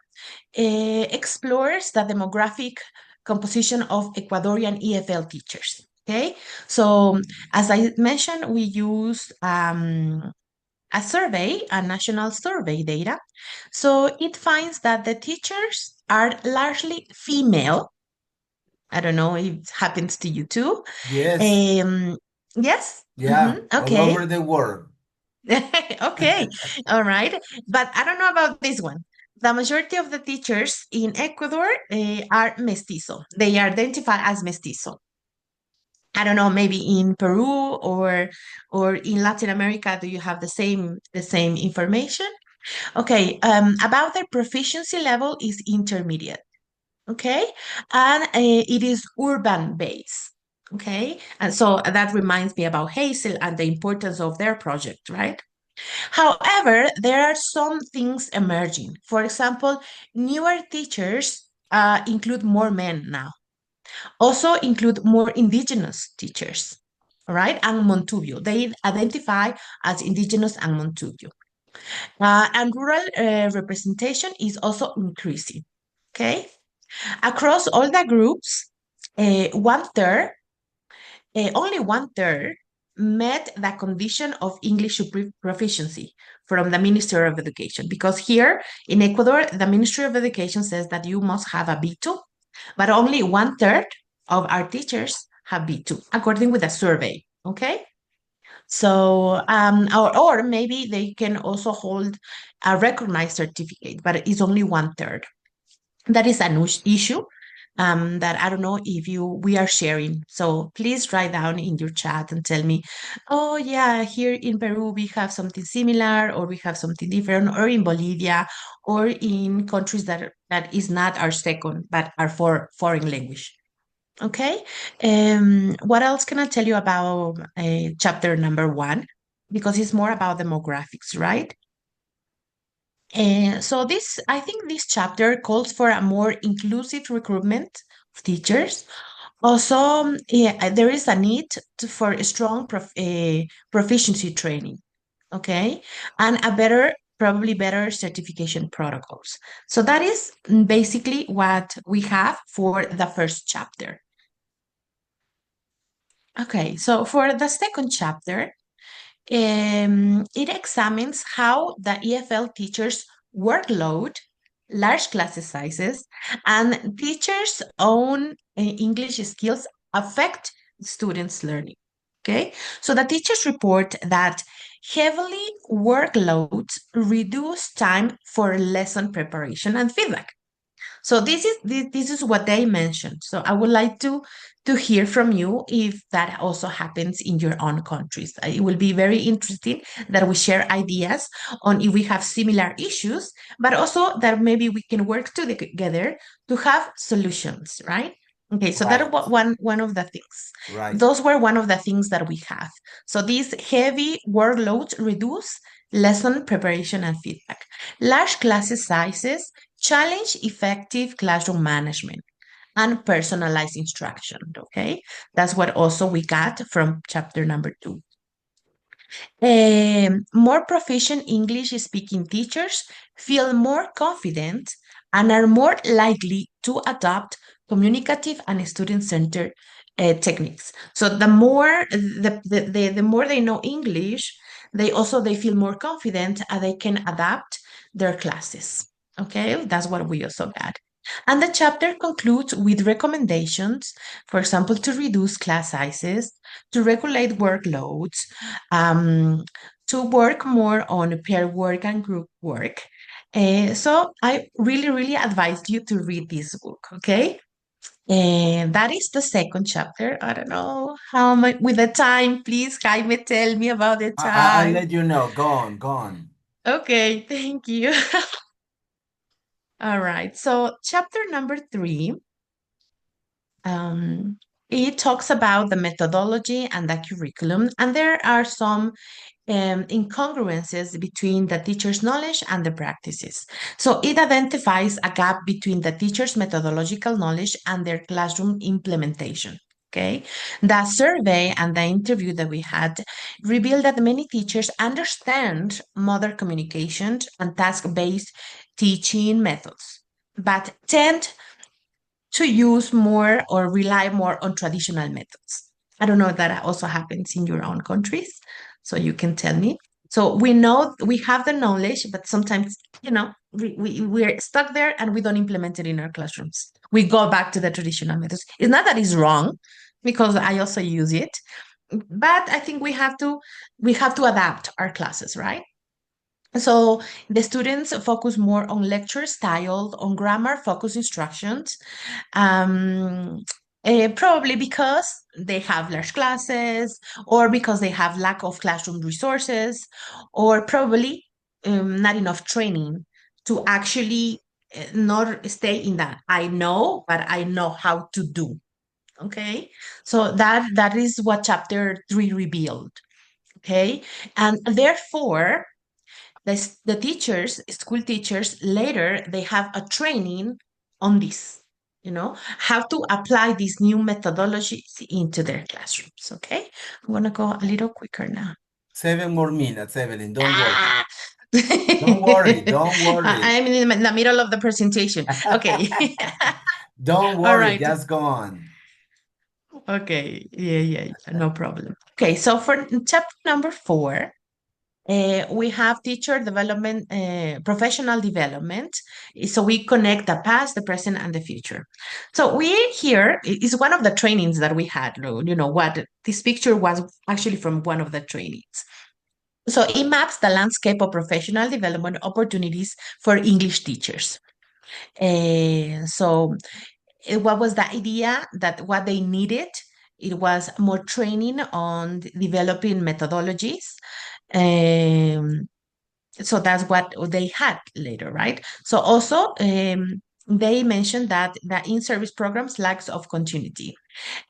explores the demographic composition of Ecuadorian EFL teachers. Okay, so as I mentioned, we used a survey, a national survey data. So it finds that the teachers are largely female. I don't know if it happens to you too. Yes. Yes. Yeah, all Okay. over the world. Okay. All right. But I don't know about this one. The majority of the teachers in Ecuador are mestizo. They identify as mestizo. I don't know, maybe in Peru or in Latin America, do you have the same information? Okay. About their proficiency level is intermediate. Okay, and it is urban based. Okay, and so that reminds me about Hazel and the importance of their project, right? However, there are some things emerging. For example, newer teachers include more men now. Also include more indigenous teachers, all right? And Montubio. They identify as indigenous and Montubio. And rural representation is also increasing, okay? Across all the groups, only one third met the condition of English proficiency from the Ministry of Education. Because here in Ecuador, the Ministry of Education says that you must have a B2, but only one third of our teachers have B2, according with a survey. Okay. So, or maybe they can also hold a recognized certificate, but it's only one third. That is an issue that I don't know if we are sharing. So please write down in your chat and tell me, oh yeah, here in Peru we have something similar, or we have something different, or in Bolivia, or in countries that is not our second but our foreign language. Okay. What else can I tell you about chapter number 1? Because it's more about demographics, right? So I think this chapter calls for a more inclusive recruitment of teachers. Also, there is a need for a strong proficiency training, okay, and probably better certification protocols. So that is basically what we have for the first chapter. Okay, so for the second chapter, it examines how the EFL teachers' workload, large class sizes, and teachers' own English skills affect students' learning. Okay, so the teachers report that heavily workloads reduce time for lesson preparation and feedback. So this is what they mentioned. So I would like to hear from you if that also happens in your own countries. It will be very interesting that we share ideas on if we have similar issues, but also that maybe we can work together to have solutions, right? Okay, so that was one of the things. Right. Those were one of the things that we have. So these heavy workloads reduce lesson preparation and feedback. Large class sizes challenge effective classroom management and personalized instruction. Okay, that's what also we got from chapter number 2. More proficient English speaking teachers feel more confident and are more likely to adopt communicative and student-centered techniques. So the more the more they know English, they feel more confident and they can adapt their classes. Okay, that's what we also got. And the chapter concludes with recommendations, for example, to reduce class sizes, to regulate workloads, to work more on pair work and group work. So I really, really advise you to read this book, okay? And that is the second chapter. I don't know how much with the time. Please, Jaime, tell me about the I'll time. let you know. Go on, go on. Okay, thank you. All right. So chapter number 3, it talks about the methodology and the curriculum, and there are some incongruences between the teacher's knowledge and the practices. So it identifies a gap between the teacher's methodological knowledge and their classroom implementation. Okay, the survey and the interview that we had revealed that many teachers understand modern communication and task-based teaching methods, but tend to use more or rely more on traditional methods. I don't know if that also happens in your own countries, so you can tell me. So we know we have the knowledge, but sometimes, we're stuck there and we don't implement it in our classrooms. We go back to the traditional methods. It's not that it's wrong, because I also use it, but I think we have to adapt our classes, right? So the students focus more on lecture style, on grammar focused instructions, probably because they have large classes, or because they have lack of classroom resources, or probably not enough training to actually not stay in that I know, but I know how to do. Okay, so that is what chapter 3 revealed. Okay, and therefore the teachers, school teachers, later they have a training on this, how to apply these new methodologies into their classrooms. Okay, I'm gonna go a little quicker now. 7 more minutes, Evelyn. Don't worry. Ah! Don't worry. Don't worry. I'm in the middle of the presentation. Okay. Don't All worry. right. Just go on. Okay. Yeah, no problem. Okay, so for chapter number 4, we have teacher development, professional development. So we connect the past, the present, and the future. So we here is one of the trainings that we had. What this picture was actually from one of the trainings. So it maps the landscape of professional development opportunities for English teachers. So what was the idea? That what they needed, it was more training on developing methodologies. So that's what they had later, right? So also they mentioned that the in-service programs lacks of continuity,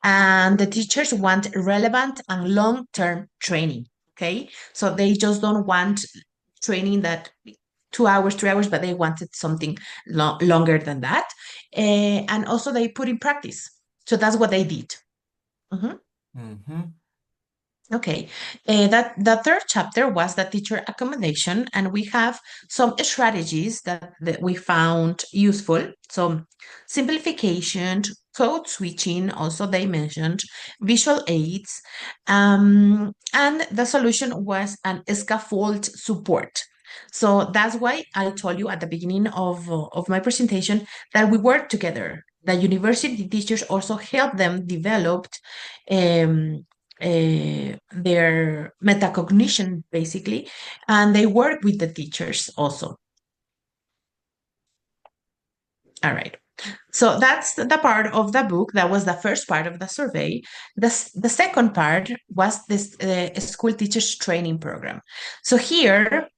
and the teachers want relevant and long-term training. Okay, so they just don't want training that 2 hours, 3 hours, but they wanted something longer than that. And also they put in practice. So that's what they did. Okay, that the third chapter was the teacher accommodation, and we have some strategies that we found useful. So simplification, code switching, also they mentioned visual aids, and the solution was an scaffold support. So that's why I told you at the beginning of my presentation that we work together. The university teachers also help them develop their metacognition, basically, and they work with the teachers also. All right. So that's the part of the book. That was the first part of the survey. The second part was this school teachers training program. So here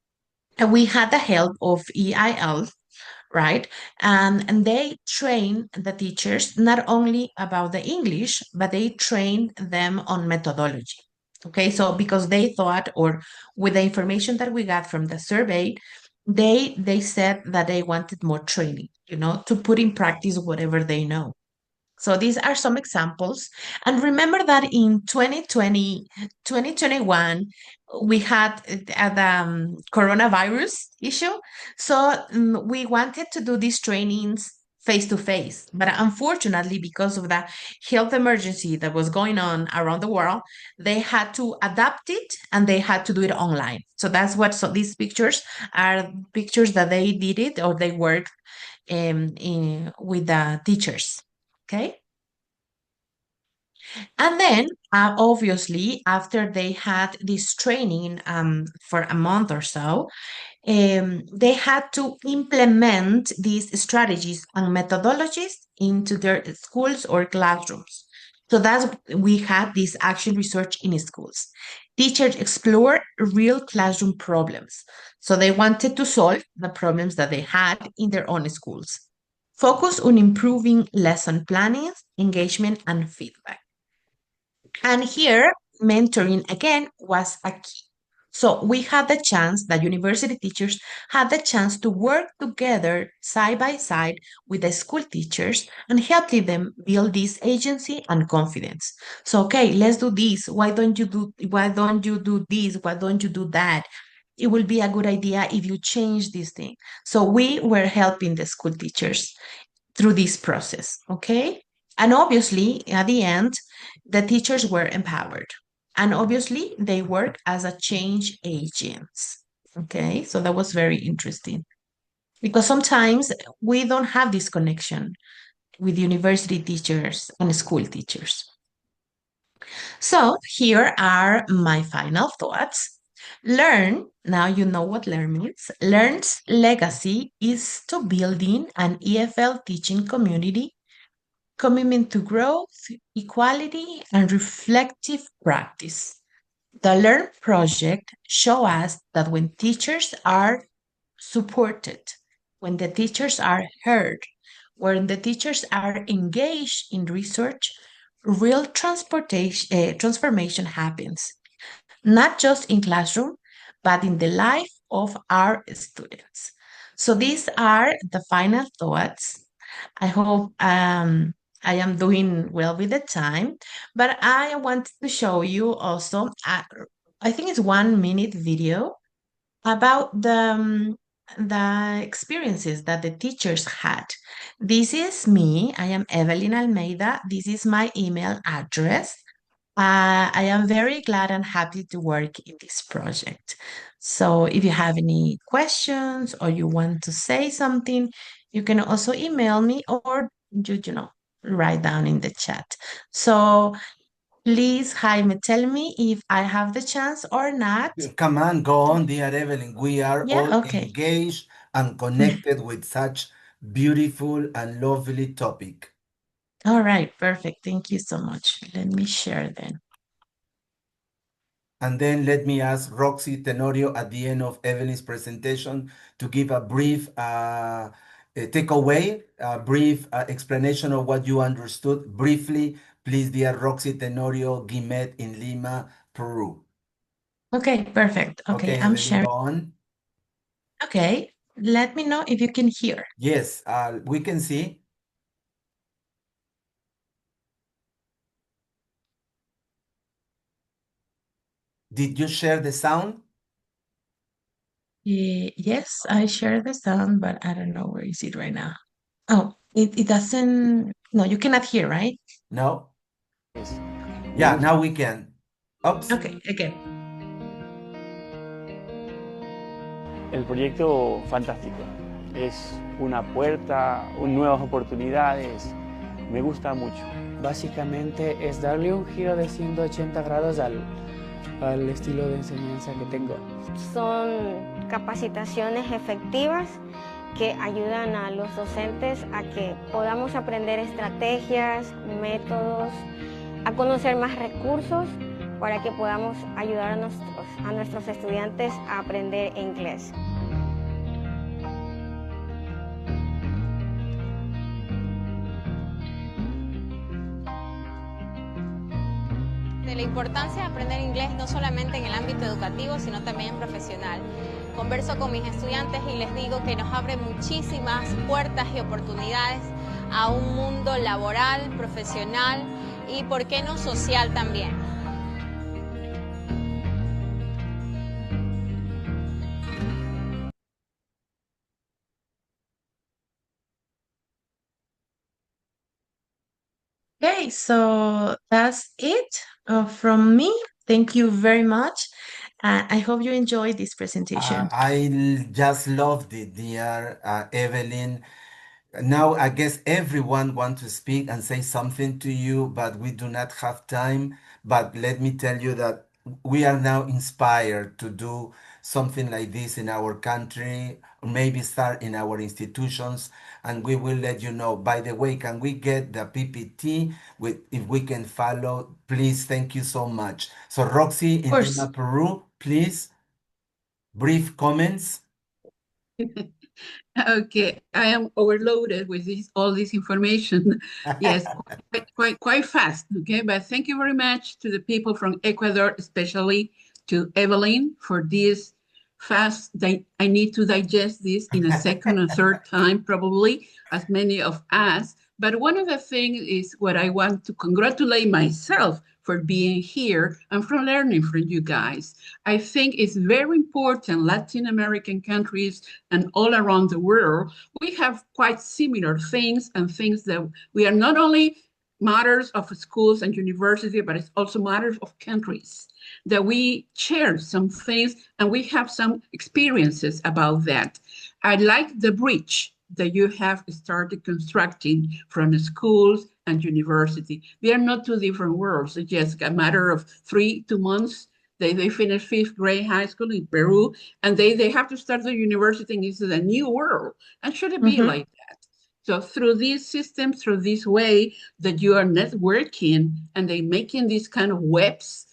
we had the help of EIL, right? And they train the teachers not only about the English, but they train them on methodology. Okay, so because they thought, or with the information that we got from the survey, they said that they wanted more training, to put in practice whatever they know. So these are some examples. And remember that in 2020, 2021, we had the coronavirus issue. So we wanted to do these trainings face to face. But unfortunately, because of the health emergency that was going on around the world, they had to adapt it and they had to do it online. So that's what, so these pictures are pictures that they did it, or they worked with the teachers. Okay. And then, obviously, after they had this training for a month or so, they had to implement these strategies and methodologies into their schools or classrooms. So that's we had this action research in schools. Teachers explore real classroom problems. So they wanted to solve the problems that they had in their own schools. Focus on improving lesson planning, engagement, and feedback. And here, mentoring again was a key. So we had the chance, the university teachers had the chance to work together side by side with the school teachers and helping them build this agency and confidence. So, okay, let's do this. Why don't you do this? Why don't you do that? It will be a good idea if you change this thing. So we were helping the school teachers through this process, okay? And obviously, at the end, the teachers were empowered. And obviously, they work as a change agents, okay? So that was very interesting because sometimes we don't have this connection with university teachers and school teachers. So here are my final thoughts. Learn, now you know what learn means. Learn's legacy is to building an EFL teaching community, commitment to growth, equality, and reflective practice. The Learn project shows us that when teachers are supported, when the teachers are heard, when the teachers are engaged in research, real transformation happens, not just in classroom, but in the life of our students. So these are the final thoughts. I hope I am doing well with the time, but I wanted to show you also, I think it's 1 minute video about the experiences that the teachers had. This is me. I am Evelyn Almeida. This is my email address. I am very glad and happy to work in this project. So if you have any questions or you want to say something, you can also email me or write down in the chat. So please, Jaime, tell me if I have the chance or not. Come on, go on, dear Evelyn. We are Yeah, all okay. engaged and connected with such beautiful and lovely topic. All right, perfect. Thank you so much. Let me share then. And then let me ask Roxy Tenorio at the end of Evelyn's presentation to give a brief takeaway, a brief explanation of what you understood. Briefly, please, dear Roxy Tenorio, Guimet in Lima, Peru. Okay, perfect. Okay, I'm Evelyn, sharing. go on. Okay, let me know if you can hear. Yes, we can see. Did you share the sound? Yes, I share the sound, but I don't know where is it right now. Oh, it doesn't. No, you cannot hear, right? No? Yeah, now we can. Oops. Okay, again. El proyecto fantástico. Es una puerta, nuevas oportunidades. Me gusta mucho. Básicamente es darle un giro de 180 grados al estilo de enseñanza que tengo. Son capacitaciones efectivas que ayudan a los docentes a que podamos aprender estrategias, métodos, a conocer más recursos para que podamos ayudar a nuestros estudiantes a aprender inglés. De la importancia de aprender inglés no solamente en el ámbito educativo, sino también profesional. Converso con mis estudiantes y les digo que nos abre muchísimas puertas y oportunidades a un mundo laboral, profesional y, ¿por qué no, social también? Okay, so that's it from me. Thank you very much. I hope you enjoyed this presentation. I just loved it, dear Evelyn. Now, I guess everyone wants to speak and say something to you, but we do not have time. But let me tell you that we are now inspired to do something like this in our country, or maybe start in our institutions, and we will let you know. By the way, can we get the PPT with if we can follow? Please, thank you so much. So Roxy Of in Lima, course. Peru, please, brief comments. Okay, I am overloaded with all this information. Yes, quite fast. Okay, but thank you very much to the people from Ecuador, especially to Evelyn for this fast. I need to digest this in a second and third time, probably, as many of us. But one of the things is what I want to congratulate myself for being here and for learning from you guys. I think it's very important Latin American countries and all around the world, we have quite similar things and things that we are not only matters of schools and university, but it's also matters of countries that we share some things and we have some experiences about that. I like the bridge that you have started constructing from schools and university. They are not two different worlds. It's just a matter of 2 months. They finish fifth grade high school in Peru, and they have to start the university, and it's a new world. And should it be like that? So through these systems, through this way that you are networking and they making these kind of webs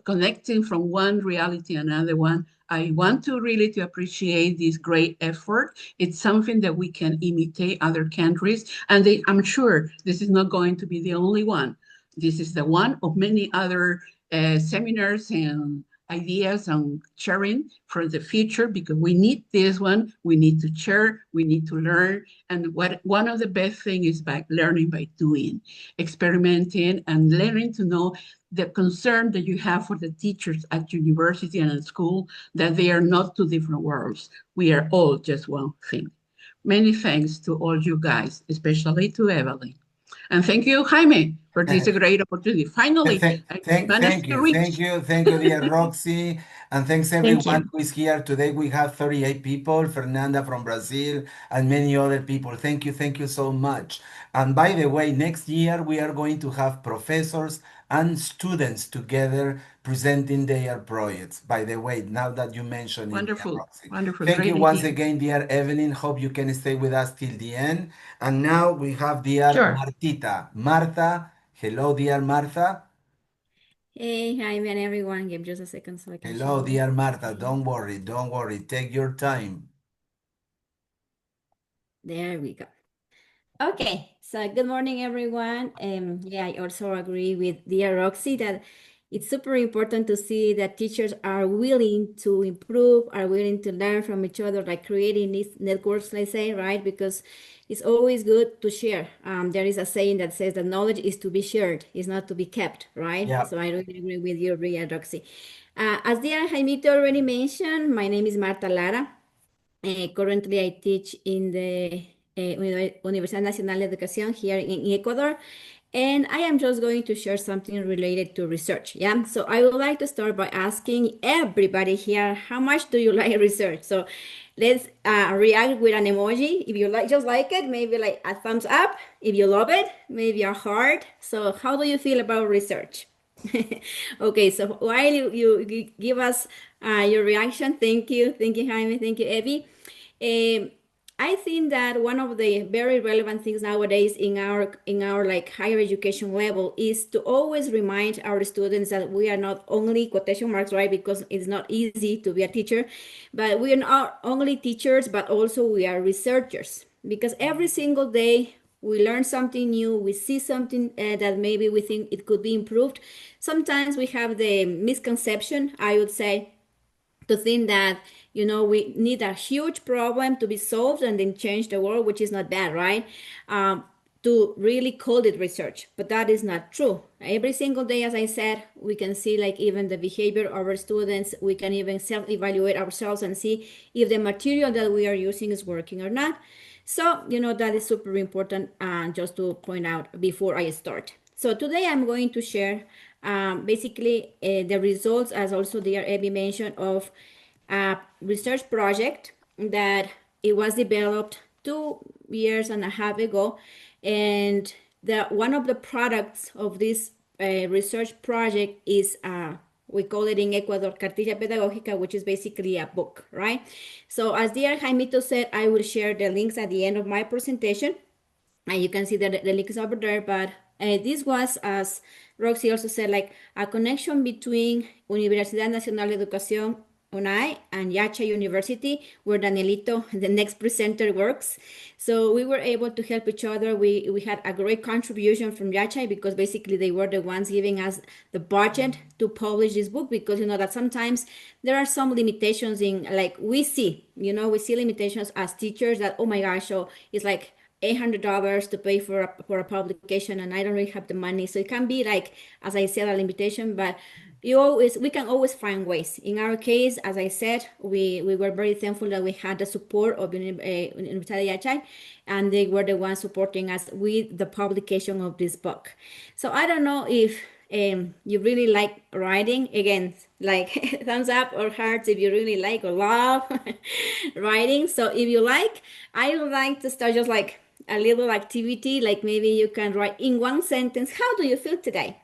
connecting from one reality another one, I want to really to appreciate this great effort. It's something that we can imitate other countries, and I'm sure this is not going to be the only one. This is the one of many other seminars and ideas on sharing for the future, because we need this one. We need to share, we need to learn. And one of the best things is by learning by doing, experimenting, and learning to know the concern that you have for the teachers at university and at school, that they are not two different worlds. We are all just one thing. Many thanks to all you guys, especially to Evelyn. And thank you, Jaime, for this great opportunity. Finally, I managed to reach. Thank you, dear Roxy, and thanks Thank everyone you. who is here today. We have 38 people, Fernanda from Brazil, and many other people. Thank you so much. And by the way, next year we are going to have professors and students together presenting their projects. By the way, now that you mentioned it, dear Wonderful, Roxy. wonderful, Thank you great once idea. again, dear Evelyn. Hope you can stay with us till the end. And now we have dear Sure. Martita. Marta, hello, dear Martha. Hey, Jaime and everyone. Give just a second so I can share Hello, my dear Martha. screen. Don't worry. Take your time. There we go. Okay, so good morning, everyone. Yeah, I also agree with dear Roxy that it's super important to see that teachers are willing to improve, are willing to learn from each other, like creating these networks, let's say, right? Because it's always good to share. There is a saying that says that knowledge is to be shared, is not to be kept, right? Yeah. So I really agree with you, Ria Roxy. As dear Jaimito already mentioned, my name is Marta Lara. Currently, I teach in the Universidad Nacional de Educación here in Ecuador, and I am just going to share something related to research. Yeah, so I would like to start by asking everybody here, how much do you like research? So let's react with an emoji. If you like, just like it, maybe like a thumbs up. If you love it, maybe a heart. So how do you feel about research? Okay, so while you give us your reaction, thank you, Jaime, thank you, Evie. I think that one of the very relevant things nowadays in our like higher education level is to always remind our students that we are not only quotation marks, right? Because it's not easy to be a teacher, but we are not only teachers, but also we are researchers. Because every single day we learn something new, we see something that maybe we think it could be improved. Sometimes we have the misconception, I would say, to think that we need a huge problem to be solved and then change the world, which is not bad, right? To really call it research, but that is not true. Every single day, as I said, we can see like even the behavior of our students. We can even self-evaluate ourselves and see if the material that we are using is working or not. So that is super important, just to point out before I start. So today I'm going to share basically the results, as also dear Abby mentioned, of a research project that it was developed to years and a half ago. And one of the products of this research project is we call it in Ecuador Cartilla Pedagógica, which is basically a book, right? So as dear Jaimito said, I will share the links at the end of my presentation. And you can see that the link is over there, but this was, as Roxy also said, like a connection between Universidad Nacional de Educación, UNAE, and Yacha University, where Danielito, the next presenter, works. So we were able to help each other. We had a great contribution from Yacha because basically they were the ones giving us the budget to publish this book, because you know that sometimes there are some limitations in, like we see limitations as teachers that, oh my gosh, so it's like $800 to pay for a publication, and I don't really have the money. So it can be like, as I said, a limitation, but we can always find ways. In our case, as I said, we were very thankful that we had the support of Universidad, and they were the ones supporting us with the publication of this book. So I don't know if you really like writing. Again, like thumbs up or hearts if you really like or love writing. So if you like, I would like to start just like a little activity, like maybe you can write in one sentence, how do you feel today?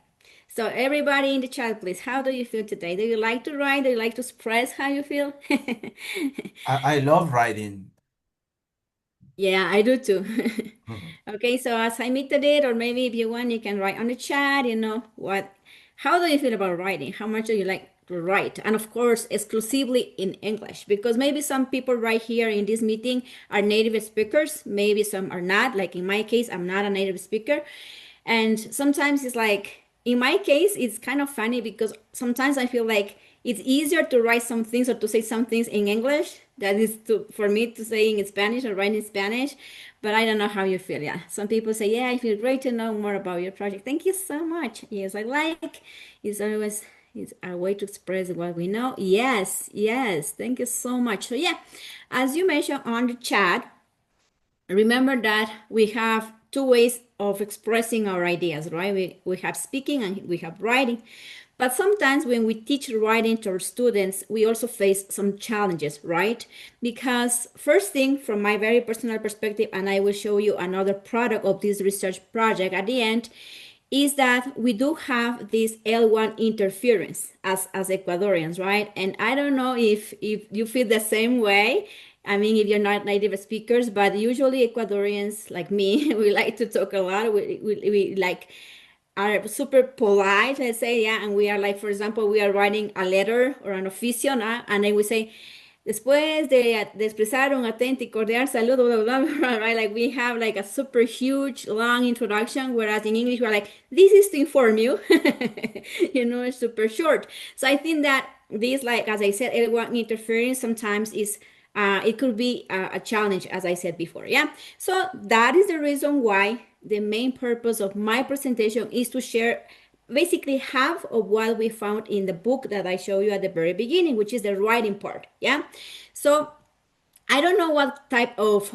So everybody in the chat, please, how do you feel today? Do you like to write? Do you like to express how you feel? I love writing. Yeah, I do too. Okay, so as Jaimita did, or maybe if you want, you can write on the chat, how do you feel about writing? How much do you like to write? And of course, exclusively in English, because maybe some people right here in this meeting are native speakers, maybe some are not. Like in my case, I'm not a native speaker. And sometimes it's like, in my case, it's kind of funny because sometimes I feel like it's easier to write some things or to say some things in English than is for me to say in Spanish or write in Spanish. But I don't know how you feel. Yeah, some people say, yeah, I feel great to know more about your project. Thank you so much. Yes, I like. It's always a way to express what we know. Yes, thank you so much. So yeah, as you mentioned on the chat, remember that we have two ways of expressing our ideas, right? We have speaking and we have writing. But sometimes when we teach writing to our students, we also face some challenges, right? Because first thing, from my very personal perspective, and I will show you another product of this research project at the end, is that we do have this L1 interference as Ecuadorians, right? And I don't know if you feel the same way. I mean, if you're not native speakers, but usually Ecuadorians like me, we like to talk a lot. We like are super polite, let's say, yeah, and we are like, for example, we are writing a letter or an oficio, and then we say, después de expresar un atento y cordial saludo, blah, blah, blah, right? Like we have like a super huge, long introduction, whereas in English, we're like, this is to inform you, it's super short. So I think that this, like, as I said, L1 interference sometimes is it could be a challenge, as I said before, yeah? So that is the reason why the main purpose of my presentation is to share basically half of what we found in the book that I showed you at the very beginning, which is the writing part, yeah? So I don't know what type of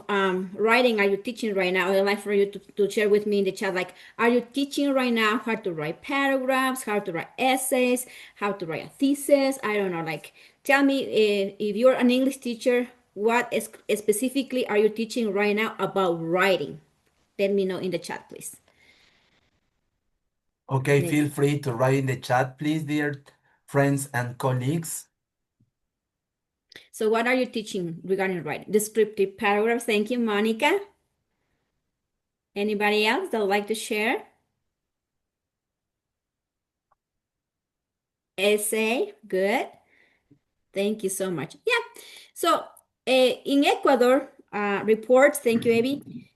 writing are you teaching right now. I'd like for you to share with me in the chat, like, are you teaching right now how to write paragraphs, how to write essays, how to write a thesis? I don't know, like, tell me if you're an English teacher, what specifically are you teaching right now about writing? Let me know in the chat, please. Okay, feel free to write in the chat, please, dear friends and colleagues. So what are you teaching regarding writing? Descriptive paragraphs. Thank you, Monica. Anybody else that would like to share? Essay, good. Thank you so much. Yeah. So in Ecuador, reports, thank you, Evie.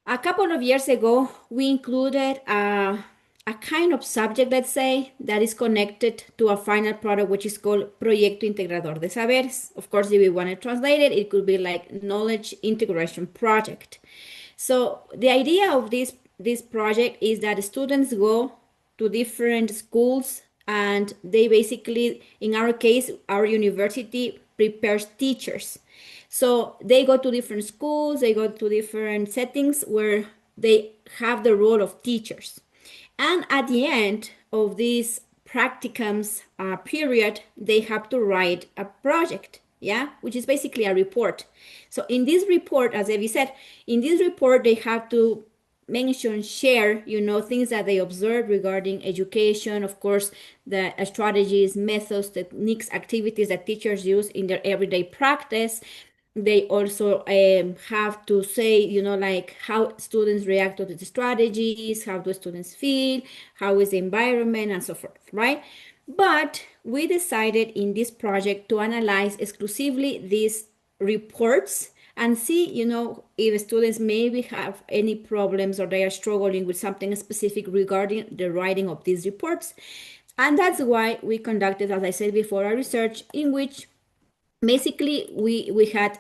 A couple of years ago, we included a kind of subject, let's say, that is connected to a final product, which is called Proyecto Integrador de Saberes. Of course, if we want to translate it, it could be like Knowledge Integration Project. So the idea of this project is that students go to different schools, and they basically, in our case, our university prepares teachers. So they go to different schools, they go to different settings where they have the role of teachers. And at the end of this practicums period, they have to write a project, yeah, which is basically a report. So in this report, as Evie said, in this report, they have to mention, share, things that they observe regarding education, of course, the strategies, methods, techniques, activities that teachers use in their everyday practice. They also have to say, like how students react to the strategies, how do students feel, how is the environment, and so forth, right? But we decided in this project to analyze exclusively these reports and see, if students maybe have any problems or they are struggling with something specific regarding the writing of these reports. And that's why we conducted, as I said before, a research in which basically we had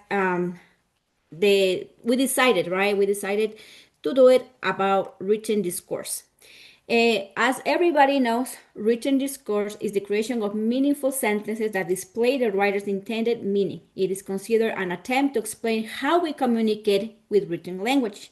we decided, right? We decided to do it about written discourse. As everybody knows, written discourse is the creation of meaningful sentences that display the writer's intended meaning. It is considered an attempt to explain how we communicate with written language.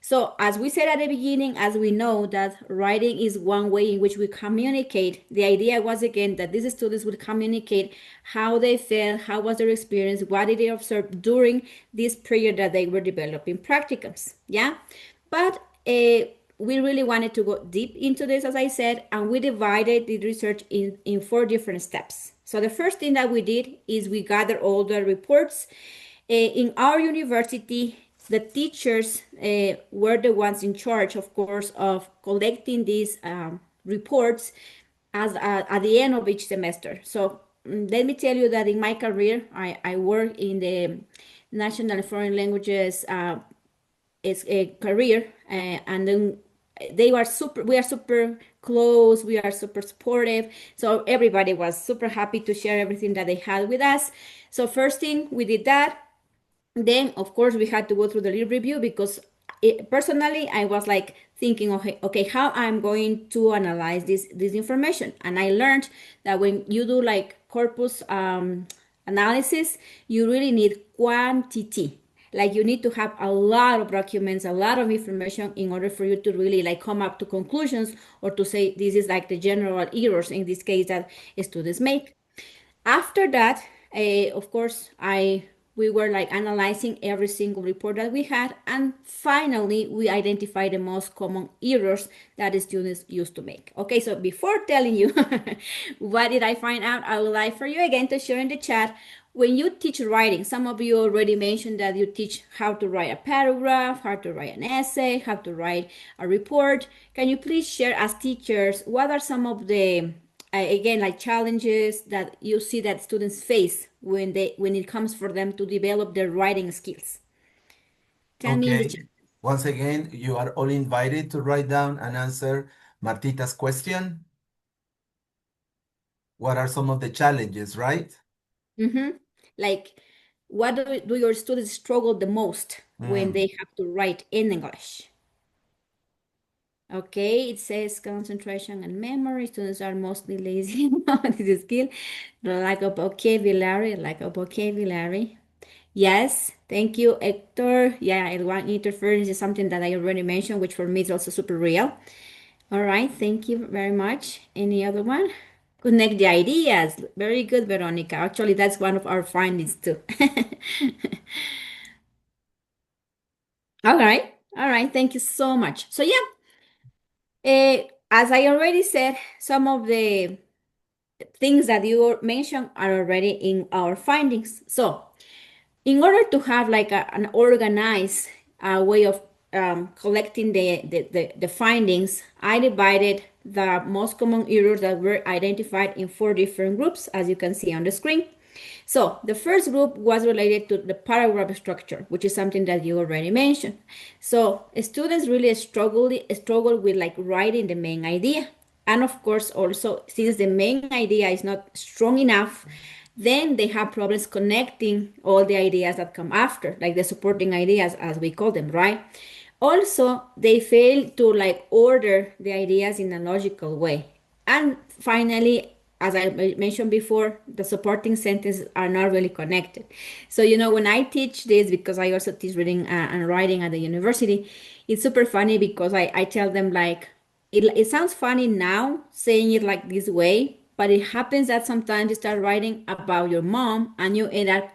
So, as we said at the beginning, as we know that writing is one way in which we communicate, the idea was again that these students would communicate how they felt, how was their experience, what did they observe during this period that they were developing practicums. Yeah, but we really wanted to go deep into this, as I said, and we divided the research in 4 different steps. So the first thing that we did is we gathered all the reports. In our university, the teachers were the ones in charge, of course, of collecting these reports at the end of each semester. So let me tell you that in my career, I work in the National Foreign Languages career, and then we are super close, we are super supportive, so everybody was super happy to share everything that they had with us. So first thing, we did that. Then of course we had to go through the little review because personally I was like thinking, okay, how I'm going to analyze this information. And I learned that when you do like corpus analysis, you really need quantity. Like you need to have a lot of documents, a lot of information in order for you to really like come up to conclusions or to say this is like the general errors in this case that students make. After that, of course, we were like analyzing every single report that we had, and finally we identified the most common errors that the students used to make. Okay, so before telling you what did I find out, I would like for you again to share in the chat. When you teach writing, some of you already mentioned that you teach how to write a paragraph, how to write an essay, how to write a report. Can you please share as teachers, what are some of the again, like challenges that you see that students face when it comes for them to develop their writing skills? Tell me in the Okay. chat. Once again, you are all invited to write down and answer Martita's question. What are some of the challenges, right? Like, what do your students struggle the most when they have to write in English? Okay, it says concentration and memory. Students are mostly lazy. This is skill. Lack of vocabulary. Yes, thank you, Hector. Yeah, L1 interference is something that I already mentioned, which for me is also super real. All right, thank you very much. Any other one? Connect the ideas. Very good, Veronica. Actually, that's one of our findings too. All right. Thank you so much. So yeah, as I already said, some of the things that you mentioned are already in our findings. So in order to have like an organized way of collecting the findings, I divided the most common errors that were identified in 4 different groups, as you can see on the screen. So the first group was related to the paragraph structure, which is something that you already mentioned. So students really struggle with like writing the main idea. And of course, also, since the main idea is not strong enough, then they have problems connecting all the ideas that come after, like the supporting ideas, as we call them, right? Also, they fail to like order the ideas in a logical way. And finally, as I mentioned before, the supporting sentences are not really connected. So, when I teach this, because I also teach reading and writing at the university, it's super funny because I tell them like, it sounds funny now saying it like this way, but it happens that sometimes you start writing about your mom and you end up,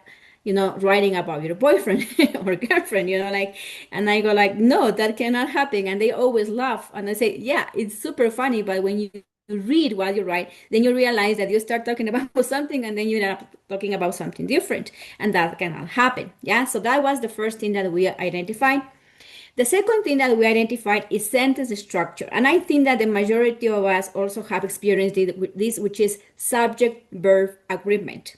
writing about your boyfriend or girlfriend, like, and I go like, no, that cannot happen. And they always laugh. And I say, yeah, it's super funny. But when you read what you write, then you realize that you start talking about something and then you end up talking about something different. And that cannot happen. Yeah. So that was the first thing that we identified. The second thing that we identified is sentence structure. And I think that the majority of us also have experienced this, which is subject-verb agreement.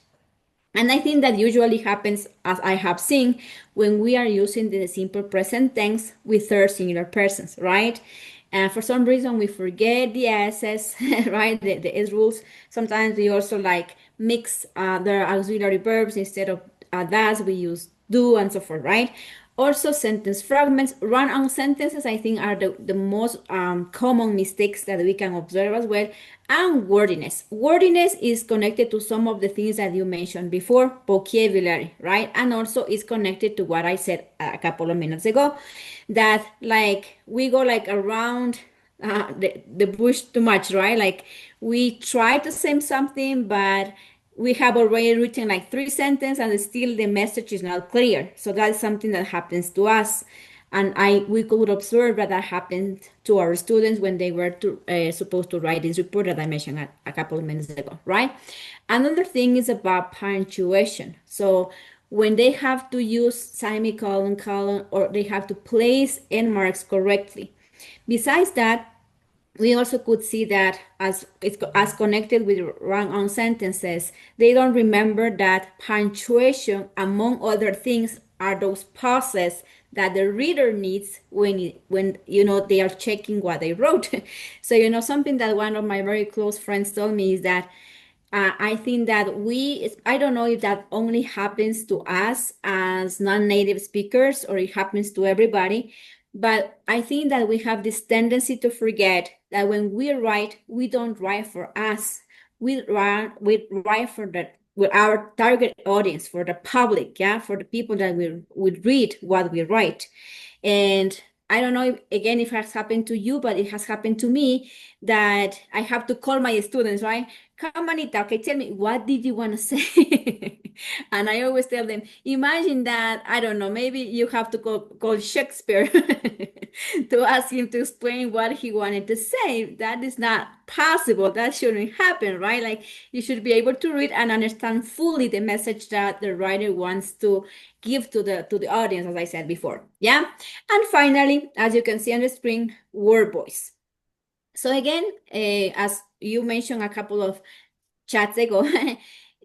And I think that usually happens, as I have seen, when we are using the simple present tense with third singular persons, right? And for some reason, we forget the S's, right? The S rules. Sometimes we also like mix the auxiliary verbs. Instead of does, we use do and so forth, right? Also, sentence fragments, run-on sentences, I think, are the most common mistakes that we can observe as well. And wordiness. Wordiness is connected to some of the things that you mentioned before, vocabulary, right? And also is connected to what I said a couple of minutes ago, that like we go like around the bush too much, right? Like we try to say something, but we have already written like 3 sentences and still the message is not clear. So that's something that happens to us. And we could observe that happened to our students when they were supposed to write this report that I mentioned a couple of minutes ago, right? Another thing is about punctuation. So when they have to use semicolon, colon, or they have to place end marks correctly. Besides that, we also could see that as connected with run-on sentences, they don't remember that punctuation, among other things, are those pauses that the reader needs when they are checking what they wrote. So something that one of my very close friends told me is that I think that I don't know if that only happens to us as non-native speakers or it happens to everybody, but I think that we have this tendency to forget that when we write, we don't write for us. We write for our target audience, for the public, yeah, for the people that will read what we write. And I don't know, if it has happened to you, but it has happened to me that I have to call my students, right? Come, Anita, okay, tell me, what did you want to say? And I always tell them, imagine that, I don't know, maybe you have to call Shakespeare to ask him to explain what he wanted to say. That is not possible. That shouldn't happen, right? Like you should be able to read and understand fully the message that the writer wants to give to the audience, as I said before. Yeah. And finally, as you can see on the screen, word voice. So again, as you mentioned a couple of chats ago,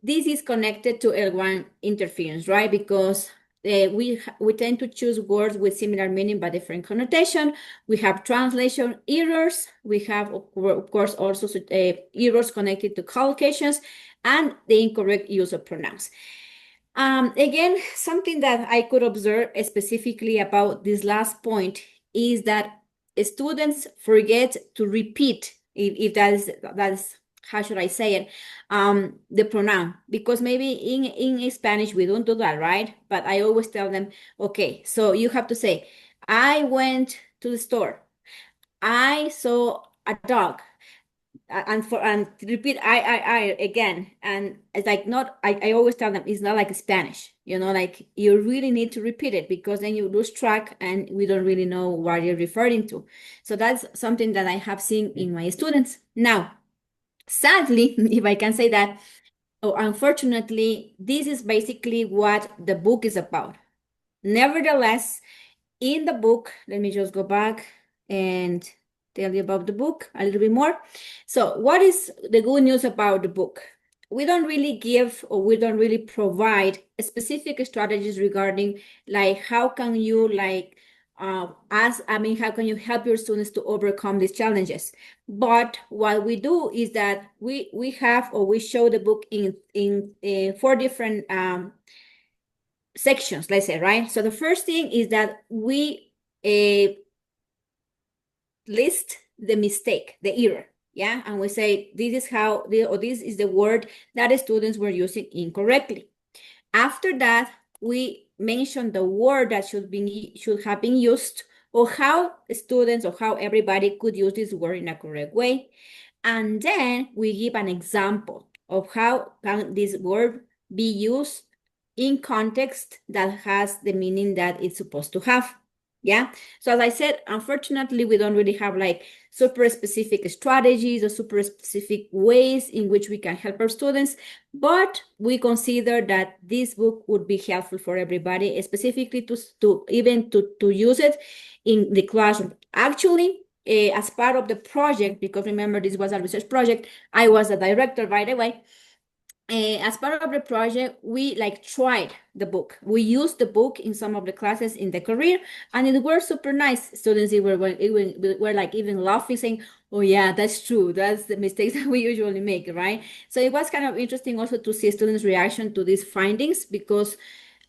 this is connected to L1 interference, right? Because we tend to choose words with similar meaning but different connotation. We have translation errors. We have, of course, also errors connected to collocations and the incorrect use of pronouns. Again, something that I could observe specifically about this last point is that students forget to repeat, if that is how should I say it, the pronoun, because maybe in Spanish we don't do that, right? But I always tell them, okay, so you have to say, I went to the store, I saw a dog, and to repeat I again, and it's like not I always tell them it's not like Spanish, like you really need to repeat it because then you lose track and we don't really know what you're referring to. So that's something that I have seen in my students. Now, sadly, if I can say that, or unfortunately, this is basically what the book is about. Nevertheless, in the book, let me just go back and tell you about the book a little bit more. So what is the good news about the book? We don't really give, or we don't really provide specific strategies regarding like how can you how can you help your students to overcome these challenges? But what we do is that we have, or we show the book in 4 different sections, let's say, right? So the first thing is that we list the mistake, the error, yeah? And we say, this is how, or this is the word that the students were using incorrectly. After that, we mention the word that should have been used, or how students or how everybody could use this word in a correct way. And then we give an example of how can this word be used in context that has the meaning that it's supposed to have. Yeah. So as I said, unfortunately, we don't really have like super specific strategies or super specific ways in which we can help our students, but we consider that this book would be helpful for everybody, specifically to even to use it in the classroom. Actually, as part of the project, because remember this was a research project, I was the director, by the way. As part of the project, we like tried the book. We used the book in some of the classes in the career, and it was super nice. Students were like even laughing, saying, "Oh yeah, that's true. That's the mistakes that we usually make, right?" So it was kind of interesting also to see students' reaction to these findings, because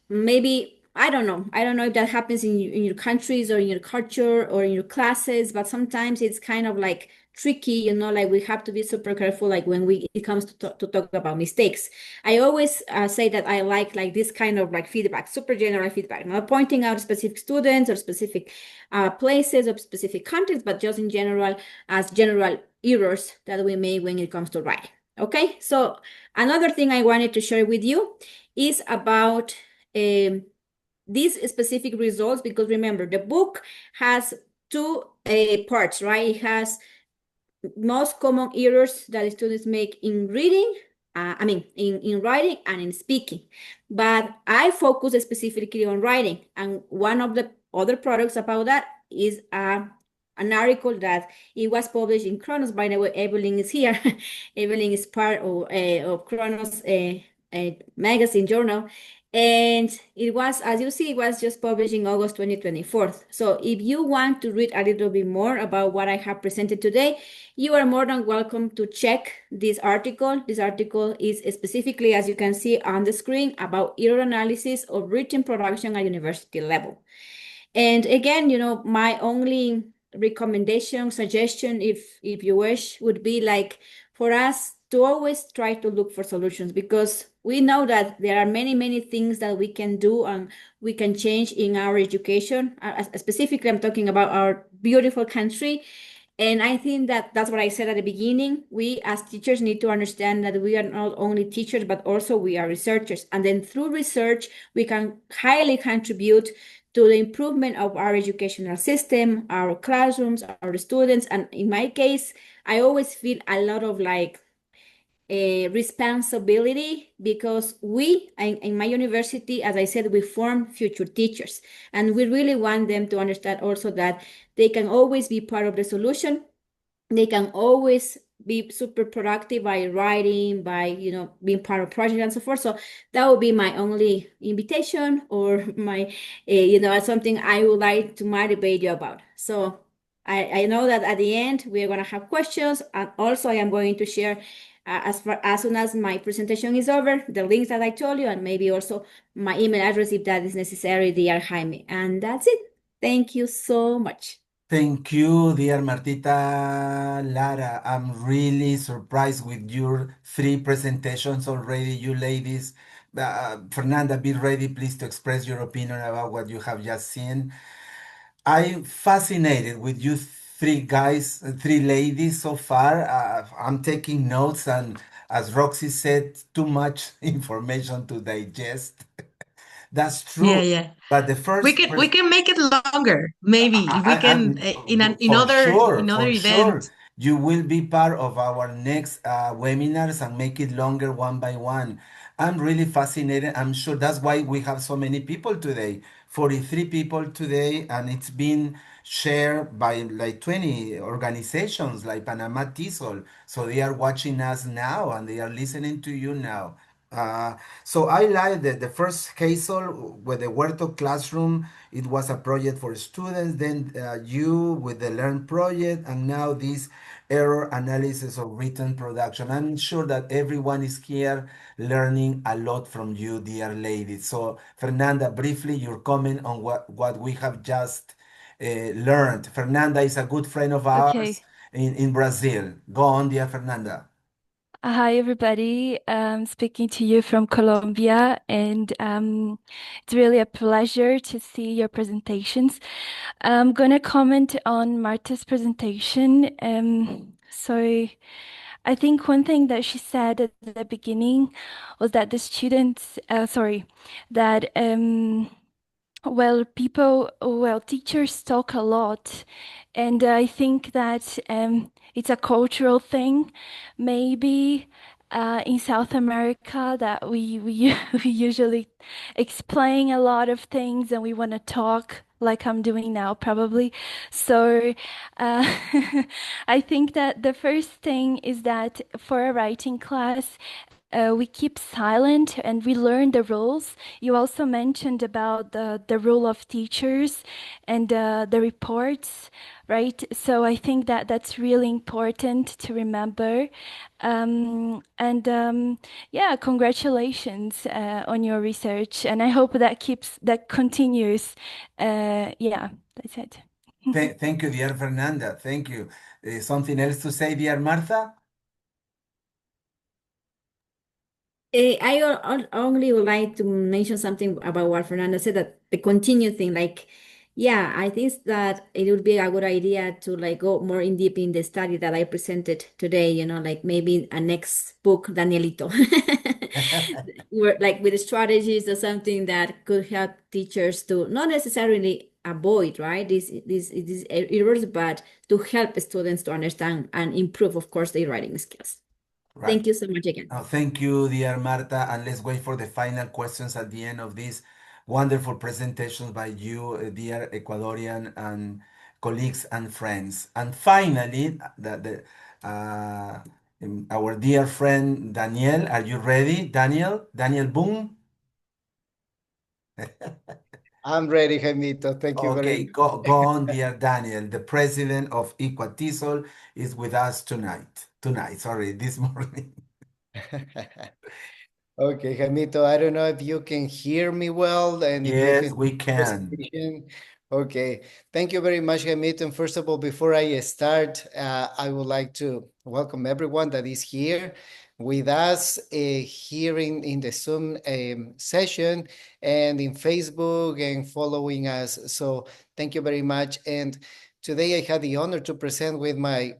maybe I don't know. I don't know if that happens in your countries or in your culture or in your classes, but sometimes it's kind of like tricky, like we have to be super careful, like when it comes to talk about mistakes. I always say that I like this kind of like feedback, super general feedback, not pointing out specific students or specific places or specific countries, but just in general, as general errors that we make when it comes to writing. Okay, so another thing I wanted to share with you is about these specific results, because remember, the book has two parts, right? It has most common errors that students make in reading, in writing and in speaking. But I focus specifically on writing. And one of the other products about that is an article that it was published in Chronos. By the way, Evelyn is here. Evelyn is part of Chronos magazine journal. And it was, as you see, it was just published in August 2024. So if you want to read a little bit more about what I have presented today, you are more than welcome to check this article. This article is specifically, as you can see on the screen, about error analysis of written production at university level. And again, my only recommendation, suggestion, if you wish, would be like for us to always try to look for solutions, because we know that there are many, many things that we can do and we can change in our education. Specifically, I'm talking about our beautiful country. And I think that that's what I said at the beginning. We as teachers need to understand that we are not only teachers, but also we are researchers. And then through research, we can highly contribute to the improvement of our educational system, our classrooms, our students. And in my case, I always feel a lot of a responsibility, because we in my university, as I said, we form future teachers, and we really want them to understand also that they can always be part of the solution. They can always be super productive by writing, by being part of project and so forth. So that would be my only invitation, or my something I would like to motivate you about. So I know that at the end we are going to have questions, and also I am going to share as soon as my presentation is over, the links that I told you, and maybe also my email address if that is necessary, dear Jaime. And that's it. Thank you so much. Thank you, dear Martita. Lara, I'm really surprised with your three presentations already. You ladies, Fernanda, be ready, please, to express your opinion about what you have just seen. I'm fascinated with you three guys, three ladies so far. I'm taking notes, and as Roxy said, too much information to digest. That's Yeah, true. yeah. But the We first can make it longer, maybe, if we can in other for sure, events. you will be part of our next webinars and make it longer one by one. I'm really fascinated. I'm sure that's why we have so many people today, 43 people today, and it's been shared by like 20 organizations like Panama TESOL. So they are watching us now and they are listening to you now. Uh, so I like the first Hazel with the Huerto classroom. It was a project for students. Then you with the Learn project, and now this error analysis of written production. I'm sure that everyone is here learning a lot from you, dear ladies. So Fernanda, briefly your comment on what we have just learned. Fernanda is a good friend of Okay. ours in Brazil. Go on, dear Fernanda. Hi, everybody. Speaking to you from Colombia, and it's really a pleasure to see your presentations. I'm gonna comment on Marta's presentation. So I think one thing that she said at the beginning was that the students, that teachers talk a lot, and I think that it's a cultural thing, maybe in South America, that we we usually explain a lot of things and we want to talk like I'm doing now, probably. So I think that the first thing is that for a writing class, we keep silent and we learn the rules. You also mentioned about the role of teachers and the reports, right? So I think that that's really important to remember. Yeah, congratulations on your research, and I hope that continues. Yeah, that's it. Thank you, dear Fernanda. Thank you. Something else to say, dear Martha? Only would like to mention something about what Fernanda said, that the continue thing, like, yeah, I think that it would be a good idea to like go more in deep in the study that I presented today, like maybe a next book, Danielito, like with strategies or something that could help teachers to not necessarily avoid, right, these errors, but to help students to understand and improve, of course, their writing skills. Right. Thank you so much again. Thank you, dear Marta. And let's wait for the final questions at the end of this wonderful presentations by you, dear Ecuadorian and colleagues and friends. And finally, our dear friend Daniel, are you ready? Daniel? Daniel Boone? I'm ready, Jaimito. Thank you very Okay, go on, dear Daniel. The president of Ecuatesol is with us tonight. Sorry, this morning. Okay, Jaimito, I don't know if you can hear me well and if you Yes, can we see the can. presentation. Okay, thank you very much, Jaimito. And first of all, before I start, I would like to welcome everyone that is here with us here in the Zoom session and in Facebook and following us. So thank you very much. And today I had the honor to present with my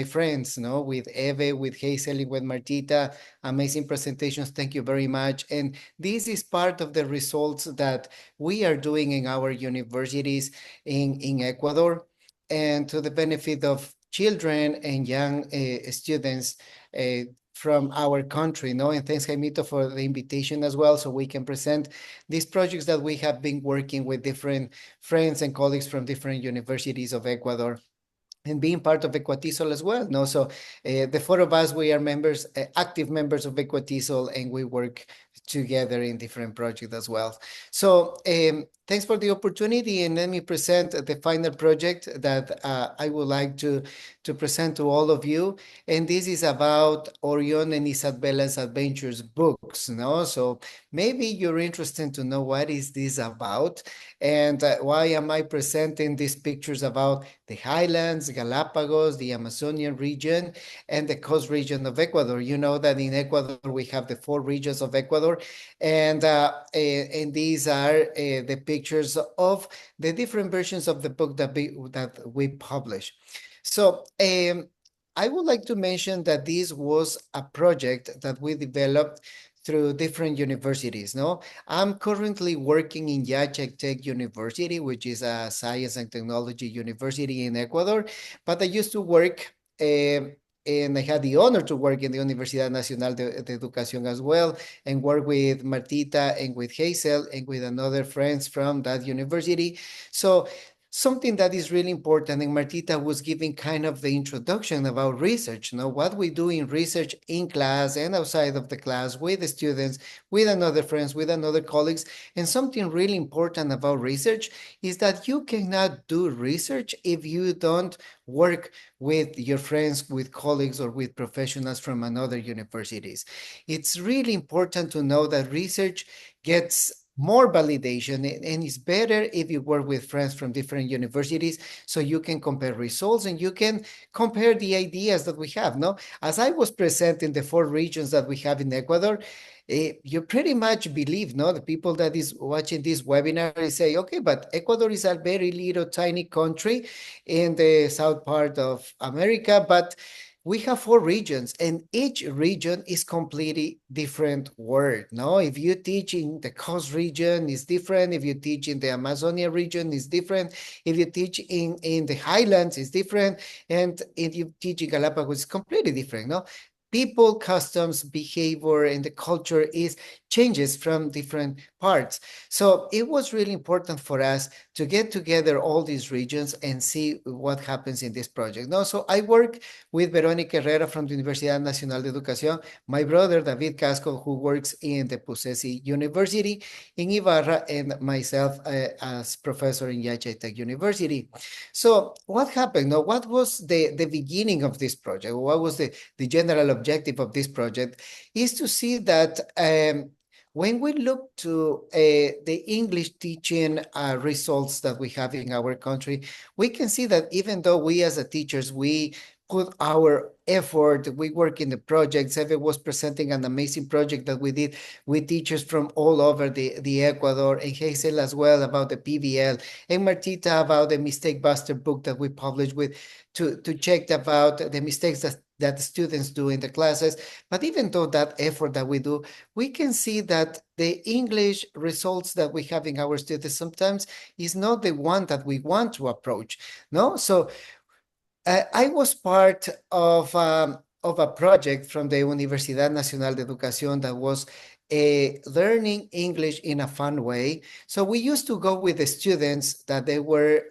friends, with Eve, with Hazel, and with Martita. Amazing presentations. Thank you very much. And this is part of the results that we are doing in our universities in Ecuador, and to the benefit of children and young students from our country. And thanks, Jaimito, for the invitation as well, so we can present these projects that we have been working with different friends and colleagues from different universities of Ecuador, and being part of Ecuatesol as well. So the four of us, we are members, active members of Ecuatesol, and we work together in different projects as well. So thanks for the opportunity, and let me present the final project that I would like to present to all of you. And this is about Orion and Isabella's Adventures books. So maybe you're interested to know what is this about, and why am I presenting these pictures about the highlands, Galapagos, the Amazonian region, and the coast region of Ecuador. You know that in Ecuador we have the 4 regions of Ecuador, and these are the pictures of the different versions of the book that we publish. So I would like to mention that this was a project that we developed through different universities. I'm currently working in Yachek Tech University, which is a science and technology university in Ecuador, but I used to work and I had the honor to work in the Universidad Nacional de Educación as well, and work with Martita and with Hazel and with another friends from that university. So something that is really important, and Martita was giving kind of the introduction about research, what we do in research in class and outside of the class with the students, with another friends, with another colleagues. And something really important about research is that you cannot do research if you don't work with your friends, with colleagues, or with professionals from another universities. It's really important to know that research gets more validation, and it's better if you work with friends from different universities, so you can compare results and you can compare the ideas that we have. As I was presenting the 4 regions that we have in Ecuador, you pretty much believe, the people that is watching this webinar say, okay, but Ecuador is a very little tiny country in the south part of America, but we have 4 regions, and each region is completely different word. No, if you teach in the coast region, it's different. If you teach in the Amazonia region, it's different. If you teach in the highlands, it's different. And if you teach in Galapagos, it's completely different. No, people, customs, behavior, and the culture is changes from different parts. So it was really important for us to get together all these regions and see what happens in this project. No, so I work with Verónica Herrera from the Universidad Nacional de Educación, my brother David Cazco, who works in the Pusesi University in Ibarra, and myself as professor in Yacha Tech University. So what happened? No, what was the beginning of this project? What was the general objective of this project? Is to see that when we look to the English teaching results that we have in our country, we can see that even though we as teachers, we put our effort, we work in the projects. Eve was presenting an amazing project that we did with teachers from all over the Ecuador, and Hazel as well about the PBL, and Martita about the Mistake Buster book that we published with to check about the mistakes that the students do in the classes. But even though that effort that we do, we can see that the English results that we have in our students sometimes is not the one that we want to approach. No, so I was part of a project from the Universidad Nacional de Educación that was learning English in a fun way. So we used to go with the students that they were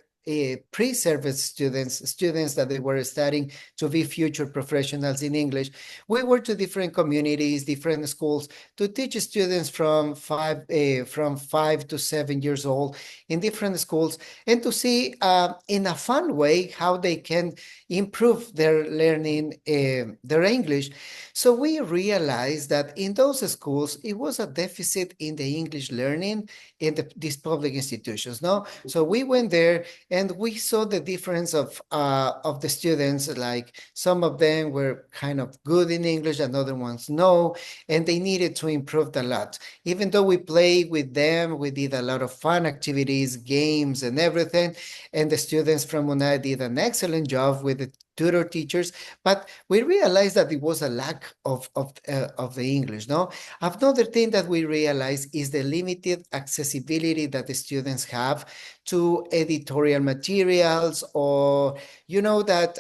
pre-service students that they were studying to be future professionals in English. We were to different communities, different schools to teach students from 5 to 7 years old in different schools, and to see in a fun way how they can improve their learning, their English. So we realized that in those schools, it was a deficit in the English learning in these public institutions. No, so we went there and we saw the difference of the students. Like some of them were kind of good in English, and other ones no, and they needed to improve a lot. Even though we played with them, we did a lot of fun activities, games, and everything. And the students from UNAE did an excellent job with the tutor teachers, but we realized that it was a lack of the English. No, another thing that we realized is the limited accessibility that the students have to editorial materials, or that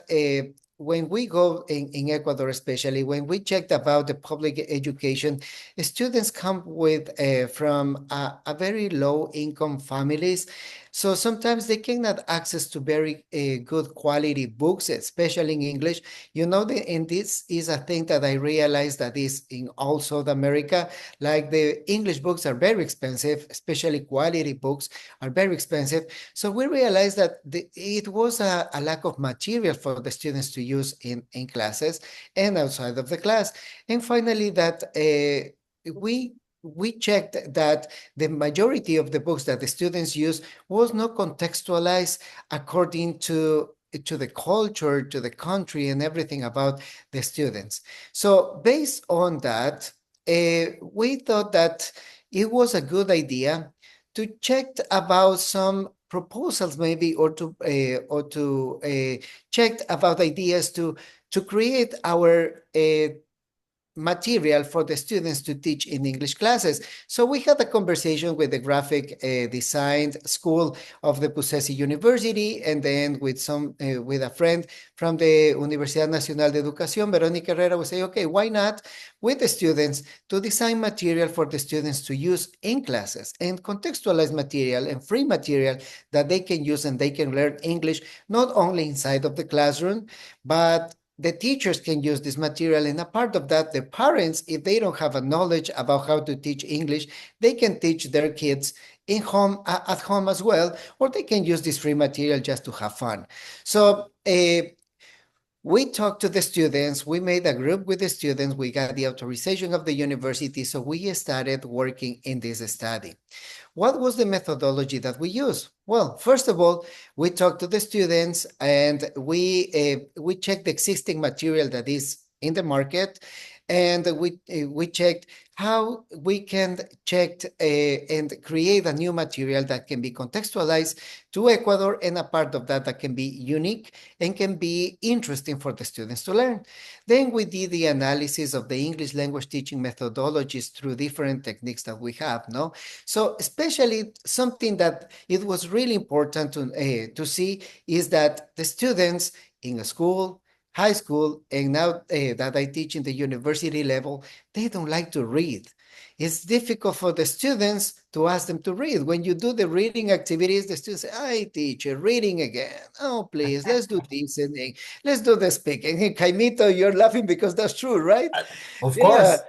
when we go in Ecuador, especially when we checked about the public education, students come with from a very low income families. So sometimes they cannot access to very good quality books, especially in English. And this is a thing that I realized that is in all South America. Like the English books are very expensive, especially quality books are very expensive. So we realized that it was a lack of material for the students to use in classes and outside of the class. And finally, that we checked that the majority of the books that the students use was not contextualized according to the culture, to the country, and everything about the students. So based on that, we thought that it was a good idea to check about some proposals maybe, or to check about ideas to create our material for the students to teach in English classes. So we had a conversation with the graphic design school of the Pusesi University, and then with a friend from the Universidad Nacional de Educación, Verónica Herrera, we say, okay, why not with the students to design material for the students to use in classes, and contextualized material and free material that they can use and they can learn English, not only inside of the classroom, but the teachers can use this material. And a part of that, the parents, if they don't have a knowledge about how to teach English, they can teach their kids at home as well, or they can use this free material just to have fun. So we talked to the students, we made a group with the students, we got the authorization of the university, so we started working in this study. What was the methodology that we used? Well, first of all, we talked to the students, and we checked the existing material that is in the market, And we checked how we can check and create a new material that can be contextualized to Ecuador, and a part of that can be unique and can be interesting for the students to learn. Then we did the analysis of the English language teaching methodologies through different techniques that we have, no? So especially something that it was really important to see is that the students in a school, high school, and now that I teach in the university level, they don't like to read. It's difficult for the students to ask them to read. When you do the reading activities, the students say, "Hi, teacher, reading again. Oh, please, let's do listening. Let's do the speaking." Hey, Caimito, you're laughing because that's true, right? Of Yeah. course.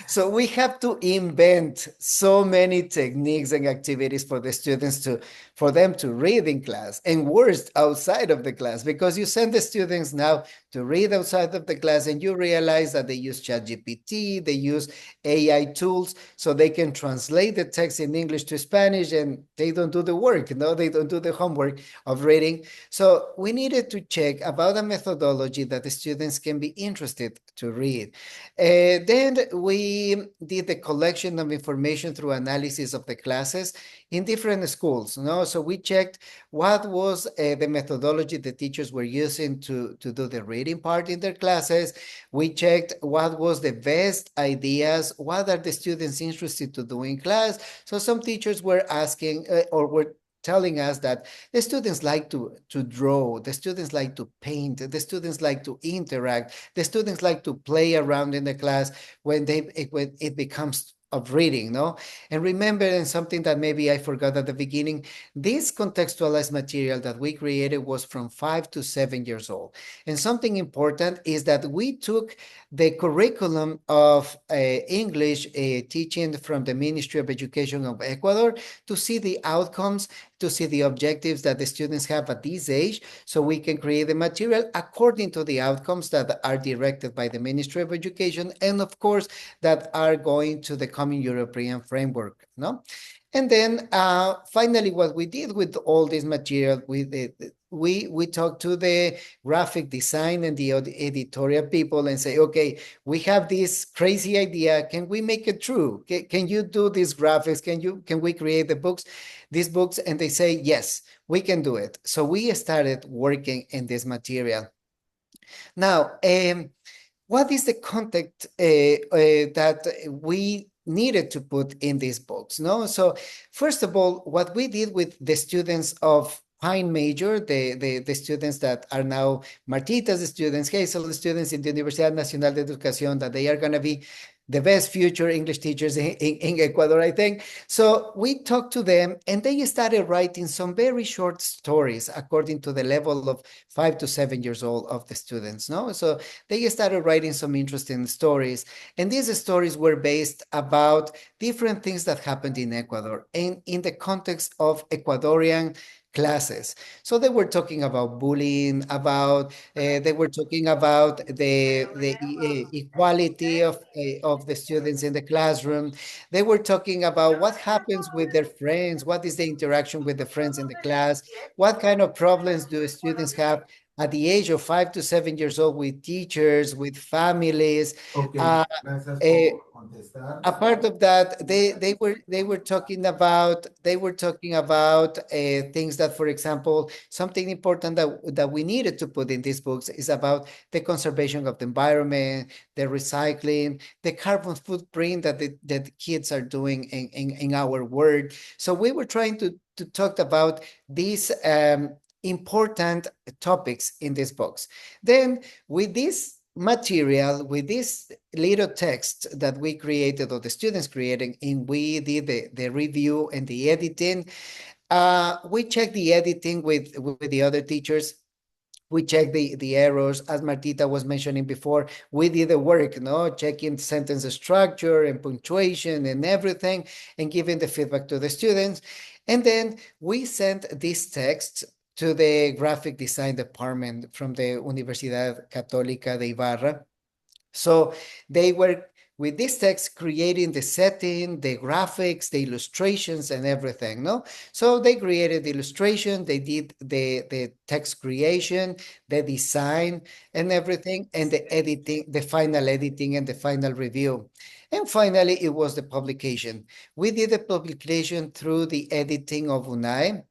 So we have to invent so many techniques and activities for the students for them to read in class, and worse, outside of the class, because you send the students now to read outside of the class and you realize that they use ChatGPT, they use AI tools, so they can translate the text in English to Spanish, and they don't do the work, no, they don't do the homework of reading. So we needed to check about a methodology that the students can be interested to read. Then we did the collection of information through analysis of the classes in different schools, no? So we checked what was the methodology the teachers were using to do the reading part in their classes. We checked what was the best ideas, what are the students interested to do in class. So some teachers were asking or were telling us that the students like to draw, the students like to paint, the students like to interact, the students like to play around in the class when it becomes of reading, no? And remember, and something that maybe I forgot at the beginning, this contextualized material that we created was from 5 to 7 years old. And something important is that we took the curriculum of English teaching from the Ministry of Education of Ecuador to see the outcomes, to see the objectives that the students have at this age, so we can create the material according to the outcomes that are directed by the Ministry of Education, and of course, that are going to the common European framework, no? And then finally, what we did with all this material, we talked to the graphic design and the editorial people and say, okay, we have this crazy idea. Can we make it true? Can you do these graphics? Can we create these books? And they say, yes, we can do it. So we started working in this material. Now, what is the context that we needed to put in these books? No, so first of all, what we did with the students of Pine Major, the students that are now Martita's students, Hazel students in the Universidad Nacional de Educación, that they are going to be the best future English teachers in Ecuador, I think. So we talked to them and they started writing some very short stories according to the level of 5 to 7 years old of the students, no? So they started writing some interesting stories. And these stories were based about different things that happened in Ecuador and in the context of Ecuadorian classes. So they were talking about bullying, they were talking about the equality of the students in the classroom. They were talking about what happens with their friends, what is the interaction with the friends in the class, what kind of problems do students have at the age of 5 to 7 years old with teachers, with families. Gracias por contestar. A part of that, they were talking about things that, for example, something important that we needed to put in these books is about the conservation of the environment, the recycling, the carbon footprint that the kids are doing in our world. So we were trying to talk about these important topics in these books. Then with this material, with this little text that we created or the students created, and we did the review and the editing, we checked the editing with the other teachers. We checked the errors, as Martita was mentioning before. We did the work, no, checking sentence structure and punctuation and everything, and giving the feedback to the students. And then we sent this text to the graphic design department from the Universidad Católica de Ibarra. So they were with this text, creating the setting, the graphics, the illustrations, and everything, no? So they created the illustration, they did the text creation, the design, and everything, and the editing, the final editing, and the final review. And finally, it was the publication. We did the publication through the editing of UNAE.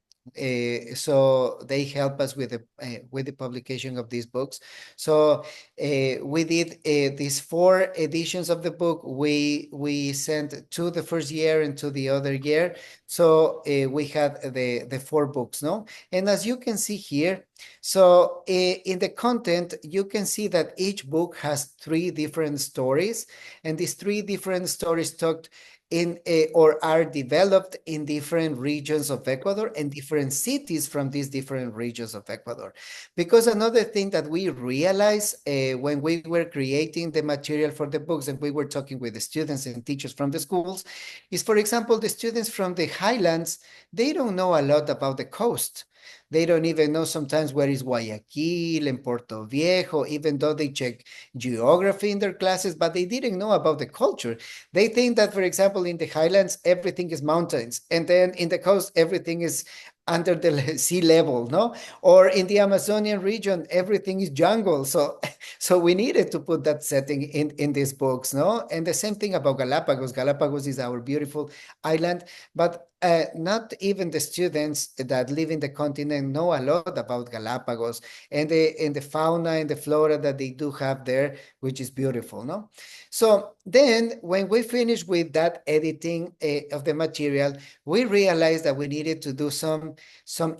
So they help us with the publication of these books. So we did these 4 editions of the book. We sent to the first year and to the other year. So we had the 4 books, no? And as you can see here, so in the content, you can see that each book has 3 different stories, and these 3 different stories talked in or are developed in different regions of Ecuador and different cities from these different regions of Ecuador. Because another thing that we realized when we were creating the material for the books and we were talking with the students and teachers from the schools is, for example, the students from the highlands, they don't know a lot about the coast. They don't even know sometimes where is Guayaquil and Puerto Viejo, even though they check geography in their classes, but they didn't know about the culture. They think that, for example, in the highlands, everything is mountains, and then in the coast, everything is under the sea level, no? Or in the Amazonian region, everything is jungle. So, so we needed to put that setting in these books, no? And the same thing about Galapagos. Galapagos is our beautiful island, but not even the students that live in the continent know a lot about Galapagos and the fauna and the flora that they do have there, which is beautiful, no? So then when we finished with that editing of the material, we realized that we needed to do some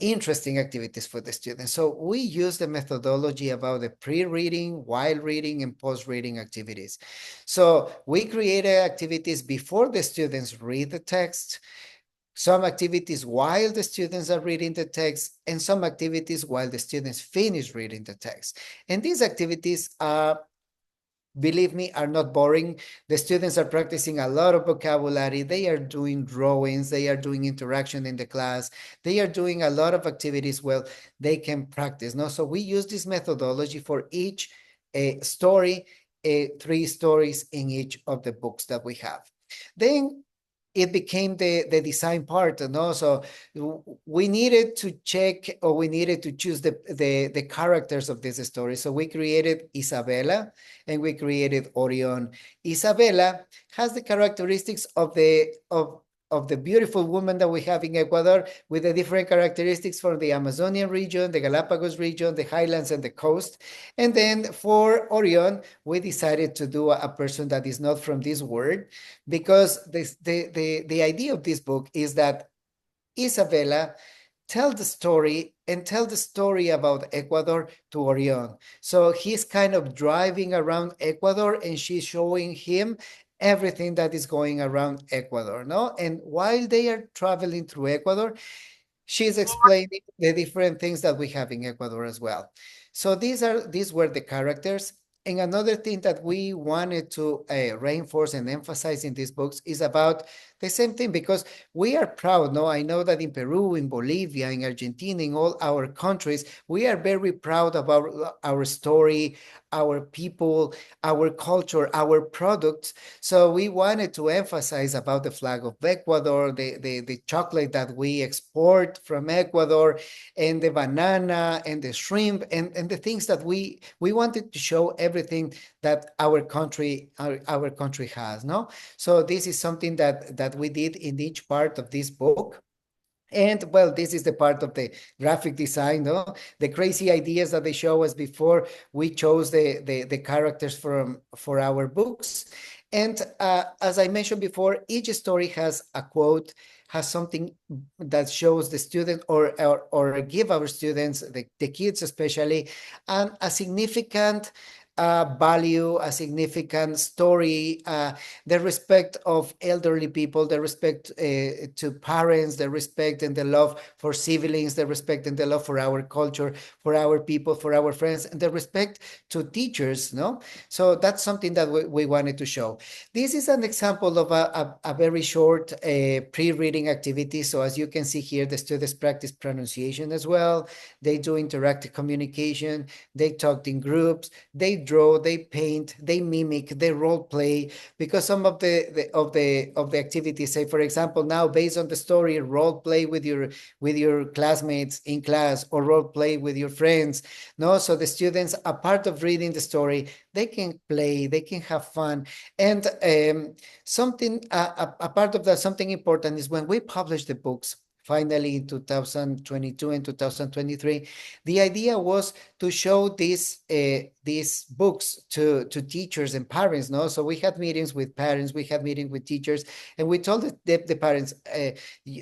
interesting activities for the students. So we used the methodology about the pre-reading, while reading, and post-reading activities. So we created activities before the students read the text, some activities while the students are reading the text, and some activities while the students finish reading the text. And these activities are, believe me, are not boring. The students are practicing a lot of vocabulary. They are doing drawings. They are doing interaction in the class. They are doing a lot of activities where they can practice. No? So we use this methodology for each story, 3 stories in each of the books that we have. Then it became the design part, no? So we needed to check, or we needed to choose the characters of this story. So we created Isabela and we created Orion. Isabela has the characteristics of the beautiful woman that we have in Ecuador, with the different characteristics for the Amazonian region, the Galapagos region, the highlands, and the coast. And then for Orion, we decided to do a person that is not from this world, because the idea of this book is that Isabela tell the story about Ecuador to Orion. So he's kind of driving around Ecuador and she's showing him everything that is going around Ecuador, no? And while they are traveling through Ecuador, she's explaining the different things that we have in Ecuador as well. So these were the characters. And another thing that we wanted to reinforce and emphasize in these books is about the same thing, because we are proud, no? I know that in Peru, in Bolivia, in Argentina, in all our countries, we are very proud about our story, our people, our culture, our products. So we wanted to emphasize about the flag of Ecuador, the chocolate that we export from Ecuador, and the banana and the shrimp, and the things that we wanted to show everything that our country has, no? So this is something that we did in each part of this book. And well, this is the part of the graphic design, no? The crazy ideas that they show us before we chose the characters for our books. And as I mentioned before, each story has a quote, has something that shows the student or give our students, the kids especially, a significant value, a significant story, the respect of elderly people, the respect to parents, the respect and the love for siblings, the respect and the love for our culture, for our people, for our friends, and the respect to teachers, no? So that's something that we wanted to show. This is an example of a very short pre-reading activity. So as you can see here, the students practice pronunciation as well. They do interactive communication. They talked in groups. They draw, they paint, they mimic, they role play, because some of the activities, say for example, now based on the story, role play with your classmates in class, or role play with your friends. No, so the students, a part of reading the story, they can play, they can have fun. And something a part of that, something important, is when we publish the books finally in 2022 and 2023, the idea was to show these books to teachers and parents. No, so we had meetings with parents, we had meetings with teachers, and we told the parents,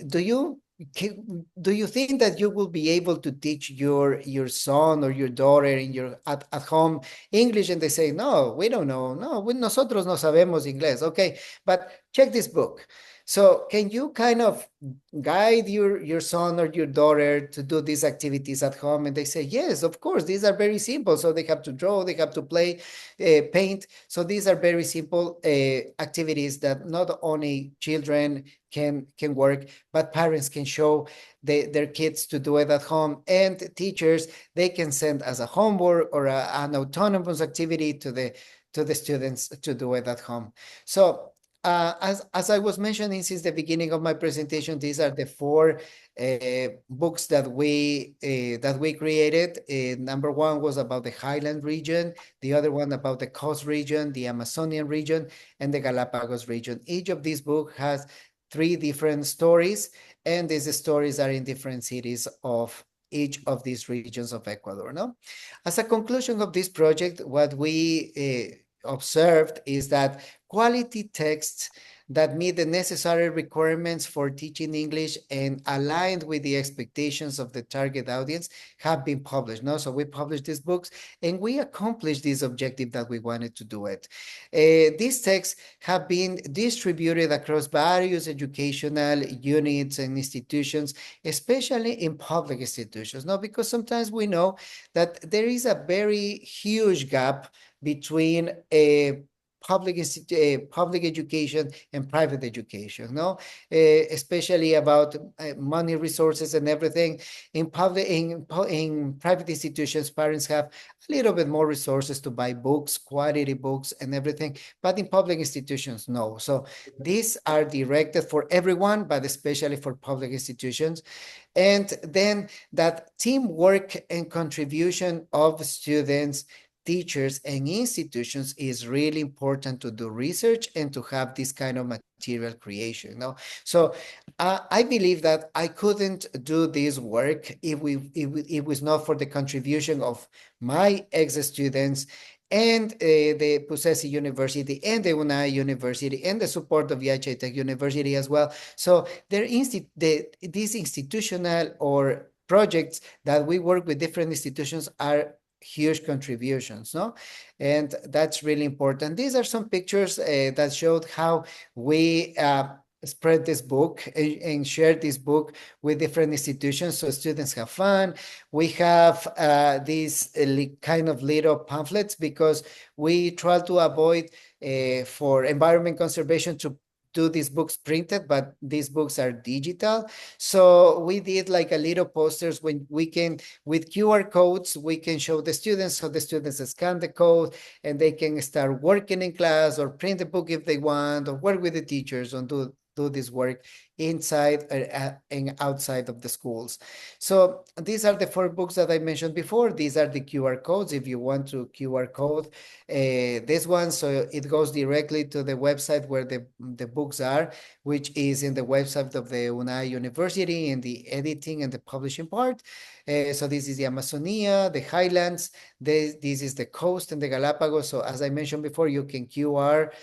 do you think that you will be able to teach your son or your daughter at home English? And they say, no, we don't know. No, nosotros no sabemos inglés. Okay, but check this book. So can you kind of guide your son or your daughter to do these activities at home? And they say, yes, of course, these are very simple. So they have to draw, they have to play, paint. So these are very simple activities that not only children can work, but parents can show their kids to do it at home. And teachers, they can send as a homework or an autonomous activity to the students to do it at home. So as I was mentioning since the beginning of my presentation, these are the four books that we created. Number one was about the Highland region, the other one about the coast region, the Amazonian region, and the Galapagos region. Each of these books has 3 different stories, and these stories are in different cities of each of these regions of Ecuador. No, as a conclusion of this project, what we observed is that quality texts that meet the necessary requirements for teaching English and aligned with the expectations of the target audience have been published. No? So we published these books and we accomplished this objective that we wanted to do it. These texts have been distributed across various educational units and institutions, especially in public institutions. No? Because sometimes we know that there is a very huge gap between public education and private education, no? Especially about money resources and everything. In private institutions, parents have a little bit more resources to buy books, quality books and everything, but in public institutions, no. So these are directed for everyone, but especially for public institutions. And then that teamwork and contribution of students, teachers, and institutions is really important to do research and to have this kind of material creation. No? So I believe that I couldn't do this work if it was not for the contribution of my ex-students and the Pusesi University and the UNAE University and the support of Yacha Tech University as well. So these institutional or projects that we work with different institutions are huge contributions, no? And that's really important. These are some pictures that showed how we spread this book and share this book with different institutions so students have fun. We have these kind of little pamphlets because we try to avoid for environment conservation to do these books printed, but these books are digital. So we did like a little posters when we can, with QR codes, we can show the students, so the students scan the code and they can start working in class or print the book if they want, or work with the teachers and do this work inside and outside of the schools. So these are the 4 books that I mentioned before. These are the QR codes if you want to QR code this one. So it goes directly to the website where the books are, which is in the website of the UNAE University in the editing and the publishing part. So this is the Amazonia, the Highlands, this is the coast and the Galapagos. So as I mentioned before, you can QR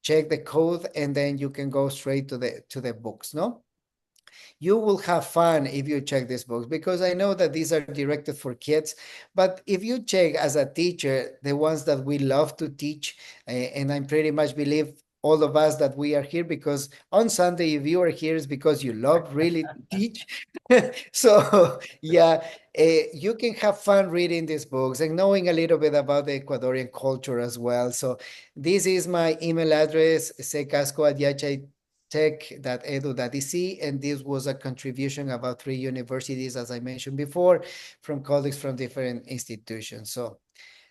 check the code, and then you can go straight to the books, no? You will have fun if you check these books, because I know that these are directed for kids, but if you check as a teacher, the ones that we love to teach, and I pretty much believe all of us that we are here, because on Sunday, if you are here, it's because you love really to teach. So yeah, you can have fun reading these books and knowing a little bit about the Ecuadorian culture as well. So this is my email address, cazco@yachatech.edu.dc, and this was a contribution about 3 universities, as I mentioned before, from colleagues from different institutions. So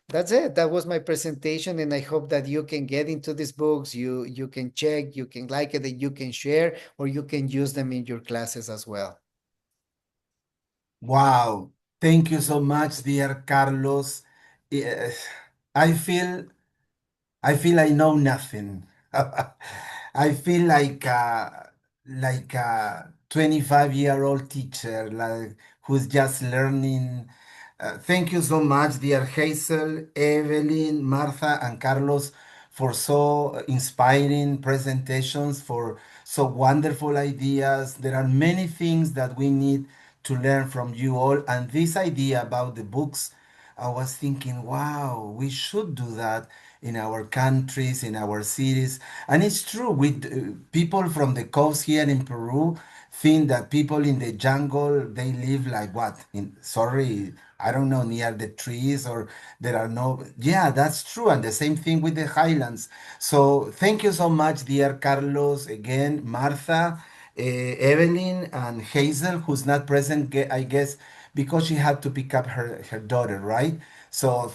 that's it. That was my presentation, and I hope that you can get into these books. You can check, you can like it, and you can share, or you can use them in your classes as well. Wow. Thank you so much, dear Carlos. Eh, I feel I feel I know nothing. I feel like a 25-year-old teacher, like who's just learning. Thank you so much, dear Hazel, Evelyn, Martha, and Carlos, for so inspiring presentations, for so wonderful ideas. There are many things that we need to learn from you all, and this idea about the books, I was thinking, wow, we should do that in our countries, in our cities. And it's true, with people from the coast here in Peru think that people in the jungle, they live like what? Sorry, I don't know, near the trees, or there are no. Yeah, that's true. And the same thing with the highlands. So thank you so much, dear Carlos, again, Martha, Evelyn, and Hazel, who's not present, I guess, because she had to pick up her daughter, right? So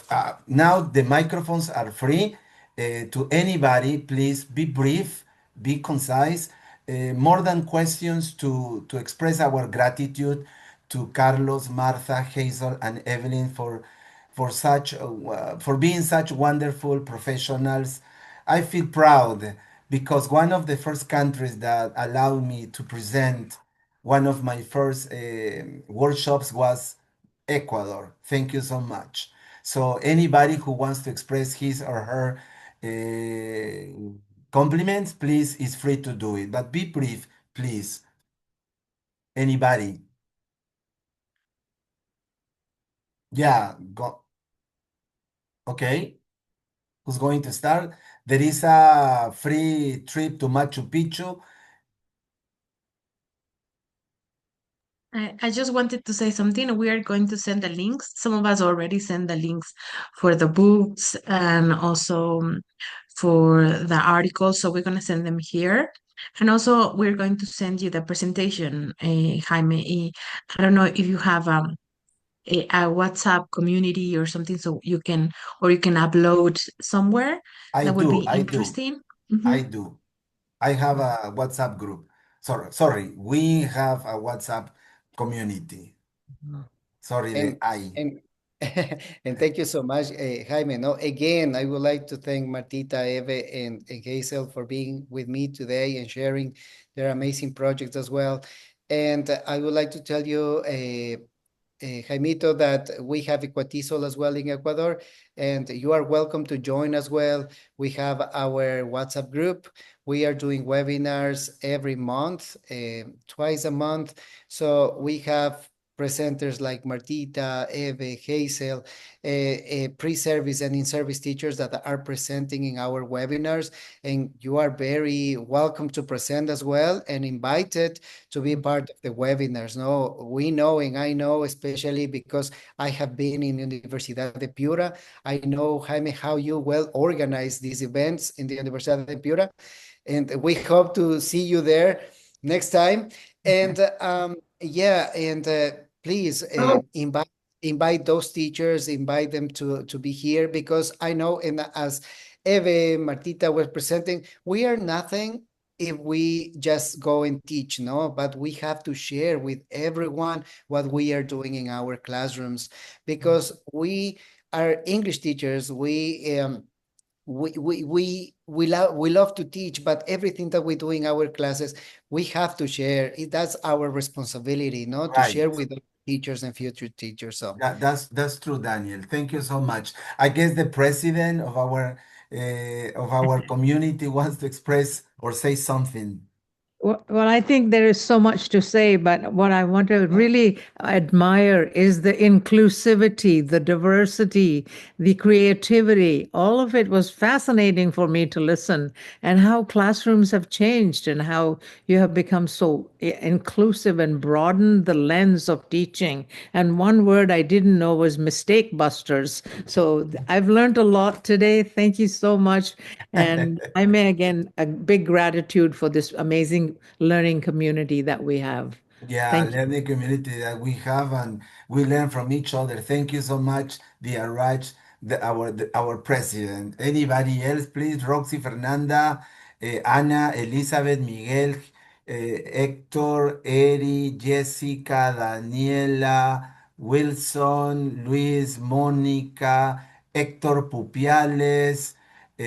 now the microphones are free to anybody. Please be brief, be concise. More than questions, to express our gratitude to Carlos, Martha, Hazel, and Evelyn for being such wonderful professionals. I feel proud because one of the first countries that allowed me to present one of my first workshops was Ecuador. Thank you so much. So anybody who wants to express his or her compliments, please, is free to do it. But be brief, please. Anybody? Yeah, go. Okay. Who's going to start? There is a free trip to Machu Picchu. I just wanted to say something. We are going to send the links. Some of us already sent the links for the books and also for the articles. So we're going to send them here. And also, we're going to send you the presentation, Jaime. I don't know if you have a WhatsApp community or something, so you can, or you can upload somewhere. I That would be do, I do, interesting. I do. I have a WhatsApp group. Sorry, we have a WhatsApp community. Sorry, the And I. and and thank you so much, Jaime. No, again, I would like to thank Martita, Eve, and Hazel for being with me today and sharing their amazing projects as well. And I would like to tell you, Jaimito, that we have Ecuatesol as well in Ecuador, and you are welcome to join as well. We have our WhatsApp group. We are doing webinars every month, twice a month. So we have presenters like Martita, Eve, Hazel, pre-service and in-service teachers that are presenting in our webinars, and you are very welcome to present as well and invited to be part of the webinars. No, we know, and I know, especially because I have been in Universidad de Piura. I know, Jaime, how you well organize these events in the Universidad de Piura, and we hope to see you there next time. And yeah, and please invite those teachers, invite them to be here, because I know, and as Eve, Martita were presenting, we are nothing if we just go and teach, no, but we have to share with everyone what we are doing in our classrooms, because we are English teachers. We love to teach, but everything that we do in our classes, we have to share. That's our responsibility, no, to Right. share with the teachers and future teachers. So That's true, Daniel. Thank you so much. I guess the president of our community wants to express or say something. Well, I think there is so much to say, but what I want to really admire is the inclusivity, the diversity, the creativity. All of it was fascinating for me to listen, and how classrooms have changed and how you have become so inclusive and broadened the lens of teaching. And one word I didn't know was mistake busters. So I've learned a lot today. Thank you so much. And I may again, a big gratitude for this amazing learning community that we have. Yeah, Thank you. learning community that we have, and we learn from each other. Thank you so much, dear Raj, our president. Anybody else, please? Roxy, Fernanda, Ana, Elizabeth, Miguel, Héctor, Eri, Jessica, Daniela, Wilson, Luis, Mónica, Héctor Pupiales,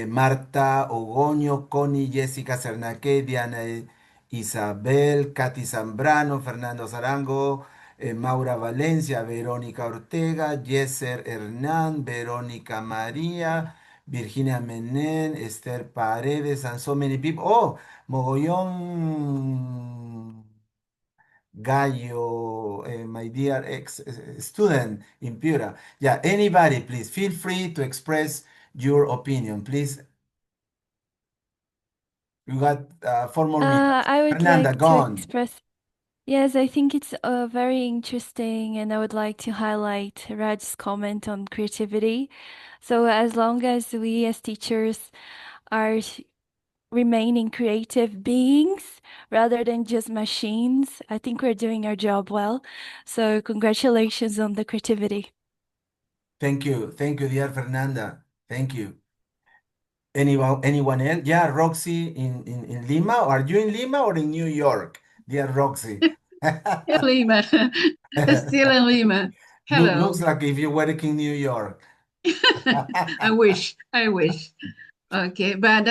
Marta Ogoño, Connie, Jessica Cernaque, Diana Isabel, Katy Zambrano, Fernando Zarango, Maura Valencia, Verónica Ortega, Yeser Hernán, Verónica María, Virginia Menén, Esther Paredes, and so many people. Oh, Mogollón Gallo, my dear ex student in Piura. Yeah, anybody, please feel free to express your opinion. Please, you got 4 more minutes. I would Fernanda, like go to on. express, yes, I think it's very interesting, and I would like to highlight Raj's comment on creativity. So, as long as we as teachers are remaining creative beings rather than just machines, I think we're doing our job well. So, congratulations on the creativity. Thank you, dear Fernanda. Thank you. Anyone else? Yeah, Roxy in Lima. Are you in Lima or in New York, dear Roxy? Lima, still in Lima. Hello. Looks like if you were in New York. I wish. Okay, but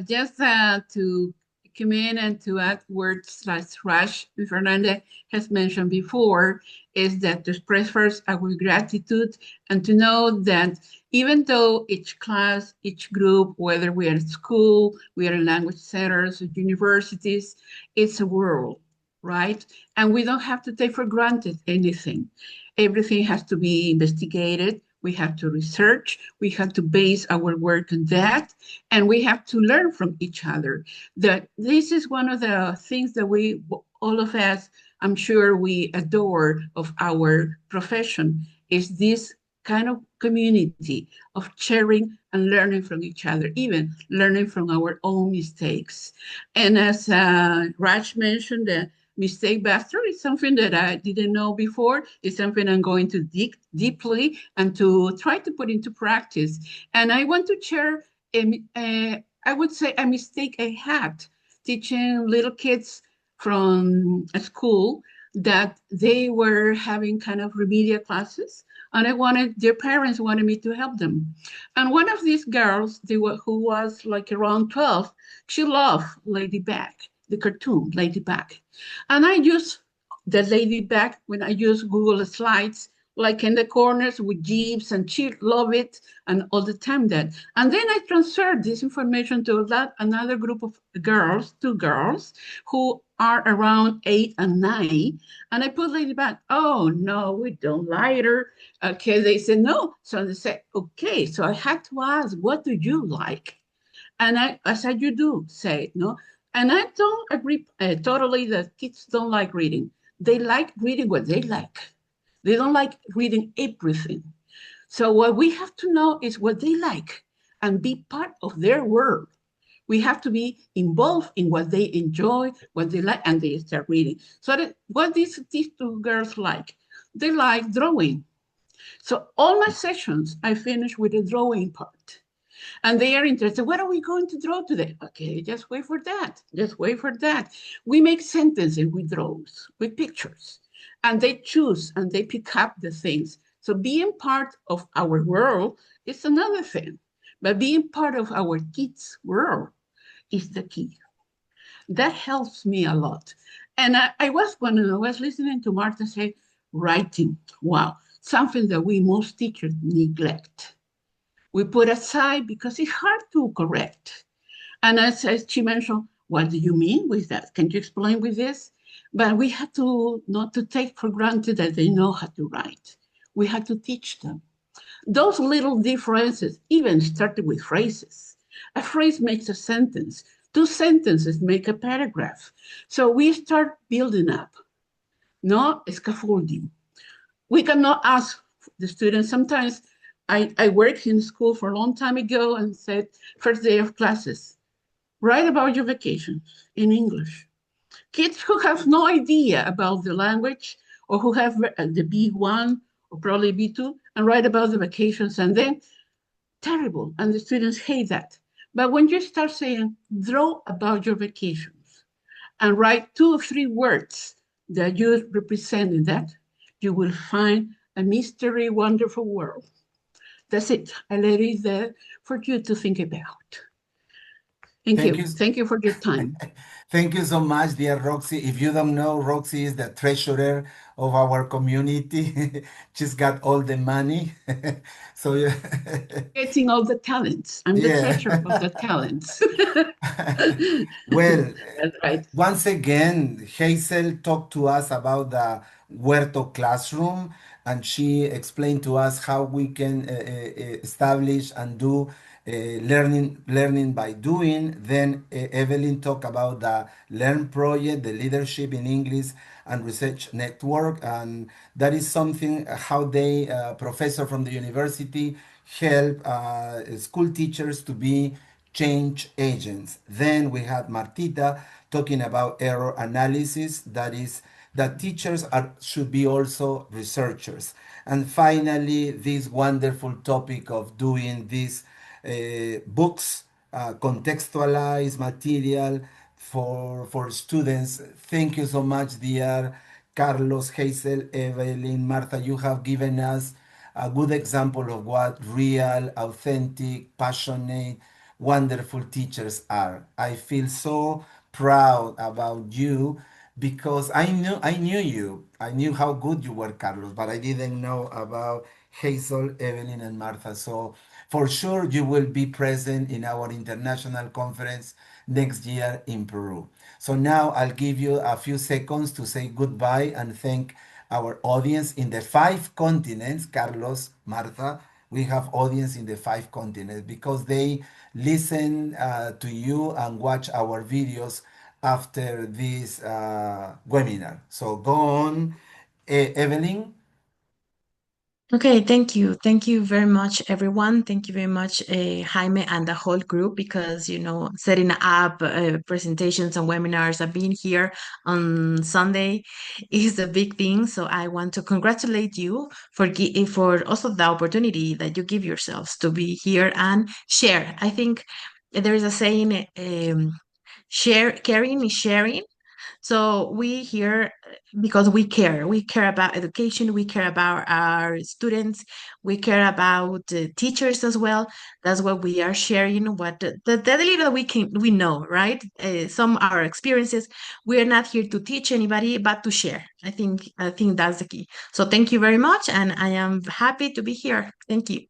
just to come in and to add words like Raj Fernandez has mentioned before, is that to express first our gratitude and to know that even though each class, each group, whether we are at school, we are in language centers, or universities, it's a world, right? And we don't have to take for granted anything. Everything has to be investigated. We have to research. We have to base our work on that, and we have to learn from each other. That this is one of the things that we, all of us, I'm sure we adore of our profession, is this kind of community of sharing and learning from each other, even learning from our own mistakes. And as Raj mentioned, the mistake buster is something that I didn't know before. It's something I'm going to dig deeply and to try to put into practice. And I want to share, I would say, a mistake I had teaching little kids from a school that they were having kind of remedial classes, and their parents wanted me to help them. And one of these girls, who was like around 12, she loved Ladybug, the cartoon Ladybug. And I use the Ladybug when I use Google Slides, like in the corners with jeeps, and she loved it, and all the time that. And then I transferred this information to another group of girls, 2 girls, who are around 8 and 9. And I put Ladybug. Oh, no, we don't like her. Okay, they said no. So they said, okay. So I had to ask, what do you like? And I said, you do, say, no. And I don't agree totally that kids don't like reading. They like reading what they like. They don't like reading everything. So what we have to know is what they like and be part of their world. We have to be involved in what they enjoy, what they like, and they start reading. So what these 2 girls like? They like drawing. So all my sessions, I finish with the drawing part. And they are interested. What are we going to draw today? Okay, just wait for that. Just wait for that. We make sentences with draws, with pictures. And they choose and they pick up the things. So being part of our world is another thing. But being part of our kids' world is the key. That helps me a lot. And when I was listening to Marta say, writing, wow, something that we most teachers neglect. We put aside because it's hard to correct. And as she mentioned, what do you mean with that? Can you explain with this? But we have to not to take for granted that they know how to write. We have to teach them. Those little differences even started with phrases. A phrase makes a sentence. 2 sentences make a paragraph. So we start building up, no scaffolding. We cannot ask the students. Sometimes I worked in school for a long time ago and said, first day of classes, write about your vacations in English. Kids who have no idea about the language or who have the B1 or probably B2 and write about the vacations. And then terrible, and the students hate that. But when you start saying, draw about your vacations and write 2 or 3 words that you represent in that, you will find a mystery, wonderful world. That's it. I let it there for you to think about. Thank you. Thank you for your time. Thank you so much, dear Roxy. If you don't know, Roxy is the treasurer of our community. She's got all the money. So yeah. Getting all the talents. I'm the Yeah. treasurer of the talents. Well, That's right. once again, Hazel talked to us about the Huerto classroom, and she explained to us how we can establish and do learning by doing. Then Evelyn talked about the Learn project, the leadership in English and research network, and that is something how they professor from the university help school teachers to be change agents. Then we had Martita talking about error analysis, that is that teachers should be also researchers. And finally, this wonderful topic of doing these books, contextualized material for students. Thank you so much, dear Carlos, Hazel, Evelyn, Martha. You have given us a good example of what real, authentic, passionate, wonderful teachers are. I feel so proud about you because I knew you. I knew how good you were, Carlos, but I didn't know about Hazel, Evelyn, and Martha. So for sure you will be present in our international conference next year in Peru. So now I'll give you a few seconds to say goodbye and thank our audience in the 5 continents. Carlos, Martha, we have audience in the 5 continents because they listen to you and watch our videos after this webinar. So go on, Evelyn. Okay, thank you. Thank you very much, everyone. Thank you very much, Jaime and the whole group, because, setting up presentations and webinars and being here on Sunday is a big thing. So I want to congratulate you for also the opportunity that you give yourselves to be here and share. I think there is a saying, caring is sharing. So we here because we care. We care about education. We care about our students. We care about teachers as well. That's what we are sharing. What the little that we know, right? Some are experiences. We are not here to teach anybody, but to share. I think that's the key. So thank you very much, and I am happy to be here. Thank you.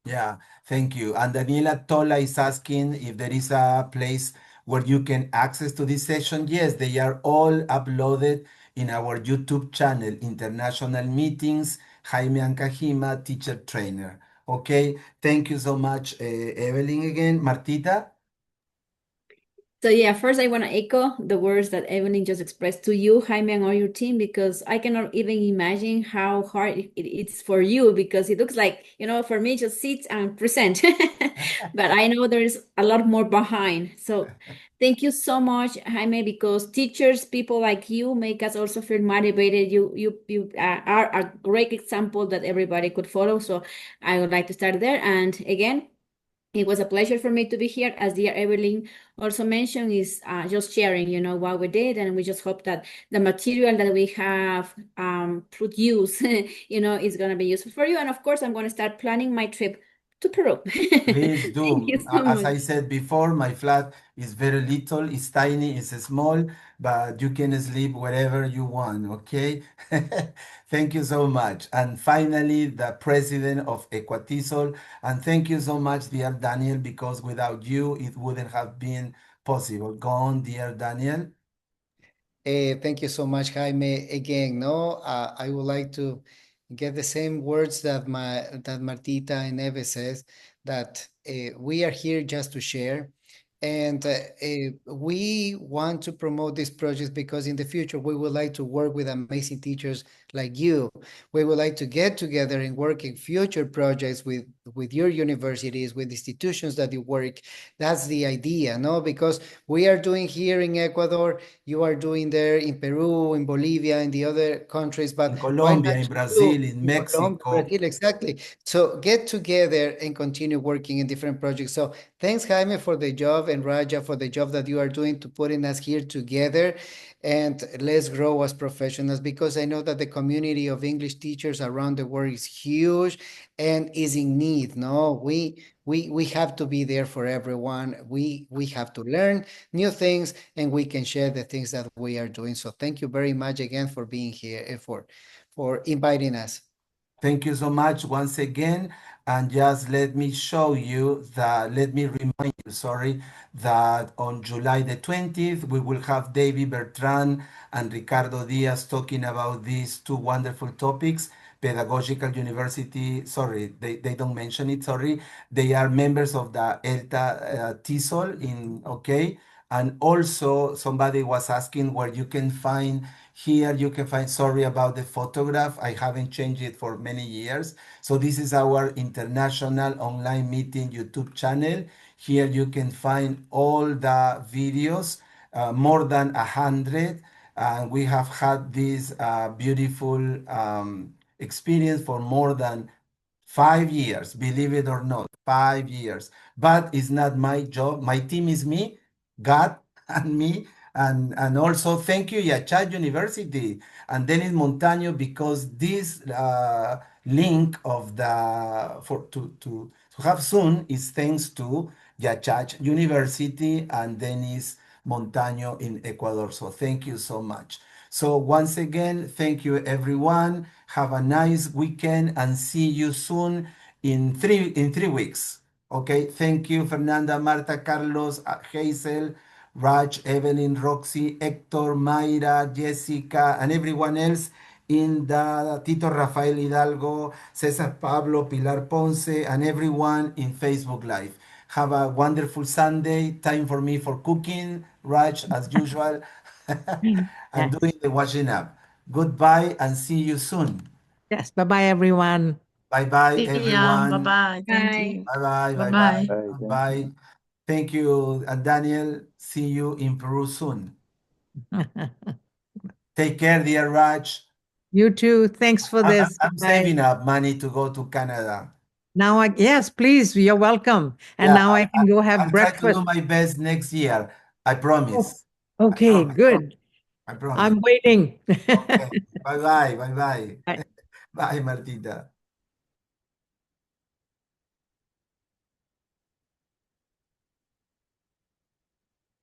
Yeah, thank you. And Daniela Tola is asking if there is a place where you can access to this session. Yes, they are all uploaded in our YouTube channel, International Meetings, Jaime Ancajima, Teacher Trainer. Okay, thank you so much, Evelyn again. Martita? So yeah, first I want to echo the words that Evelyn just expressed to you, Jaime, and all your team, because I cannot even imagine how hard it's for you, because it looks like, for me, just sit and present. But I know there's a lot more behind. So thank you so much, Jaime, because teachers, people like you, make us also feel motivated. You are a great example that everybody could follow. So I would like to start there. And again, it was a pleasure for me to be here. As dear Evelyn also mentioned, is just sharing, what we did. And we just hope that the material that we have produced, is going to be useful for you. And of course, I'm going to start planning my trip to Peru. Please Thank you do. so As much. I said before, my flat is very little, it's tiny, it's small, but you can sleep wherever you want, okay? Thank you so much. And finally, the president of Ecuatesol. And thank you so much, dear Daniel, because without you, it wouldn't have been possible. Go on, dear Daniel. Thank you so much, Jaime. Again, I would like to get the same words that Martita and Eve says, that we are here just to share. And we want to promote these projects because in the future we would like to work with amazing teachers like you. We would like to get together and work in future projects with your universities, with institutions that you work. That's the idea, no? Because we are doing here in Ecuador, you are doing there in Peru, in Bolivia, in the other countries, but In why Colombia, not in you Brazil, in in Colombia, Mexico. Brazil, exactly. So get together and continue working in different projects. So thanks, Jaime, for the job, and Raja for the job that you are doing to putting us here together. And let's grow as professionals, because I know that the community of English teachers around the world is huge and is in need. No, we have to be there for everyone. We have to learn new things, and we can share the things that we are doing. So thank you very much again for being here and for inviting us. Thank you so much once again. And just let me show you that, let me remind you, sorry, that on July the 20th, we will have David Bertrand and Ricardo Diaz talking about these two wonderful topics. Pedagogical University, sorry, they don't mention it, sorry. They are members of the ELTA TESOL in, okay. And also somebody was asking where you can find here, you can find, sorry about the photograph. I haven't changed it for many years. So this is our international online meeting YouTube channel. Here you can find all the videos, more than 100. We have had this beautiful experience for more than 5 years, believe it or not, 5 years. But it's not my job. My team is me, God, and me. And also thank you, Yachat University and Dennis Montaño, because this link of the to have soon is thanks to Yachat University and Dennis Montaño in Ecuador. So thank you so much. So once again, thank you everyone. Have a nice weekend and see you soon in 3 weeks. Okay, thank you, Fernanda, Marta, Carlos, Hazel, Raj, Evelyn, Roxy, Hector, Mayra, Jessica, and everyone else in the Tito Rafael Hidalgo, Cesar Pablo, Pilar Ponce, and everyone in Facebook Live. Have a wonderful Sunday. Time for me for cooking, Raj, as usual, and doing the washing up. Goodbye and see you soon. Yes. Bye-bye, everyone. Bye-bye, See ya. everyone. Bye-bye. Thank Bye. you. Bye-bye, Bye-bye. bye-bye, bye. Thank you, and Daniel. See you in Peru soon. Take care, dear Raj. You too. Thanks for this. I'm Bye. saving up money to go to Canada. Now, yes, please, you're welcome. And Yeah, now I can go have I'll try to breakfast. do my best next year. I Oh, promise. okay, good. I promise. I'm waiting. Okay. Bye-bye. Bye-bye. Bye. Bye, Martita.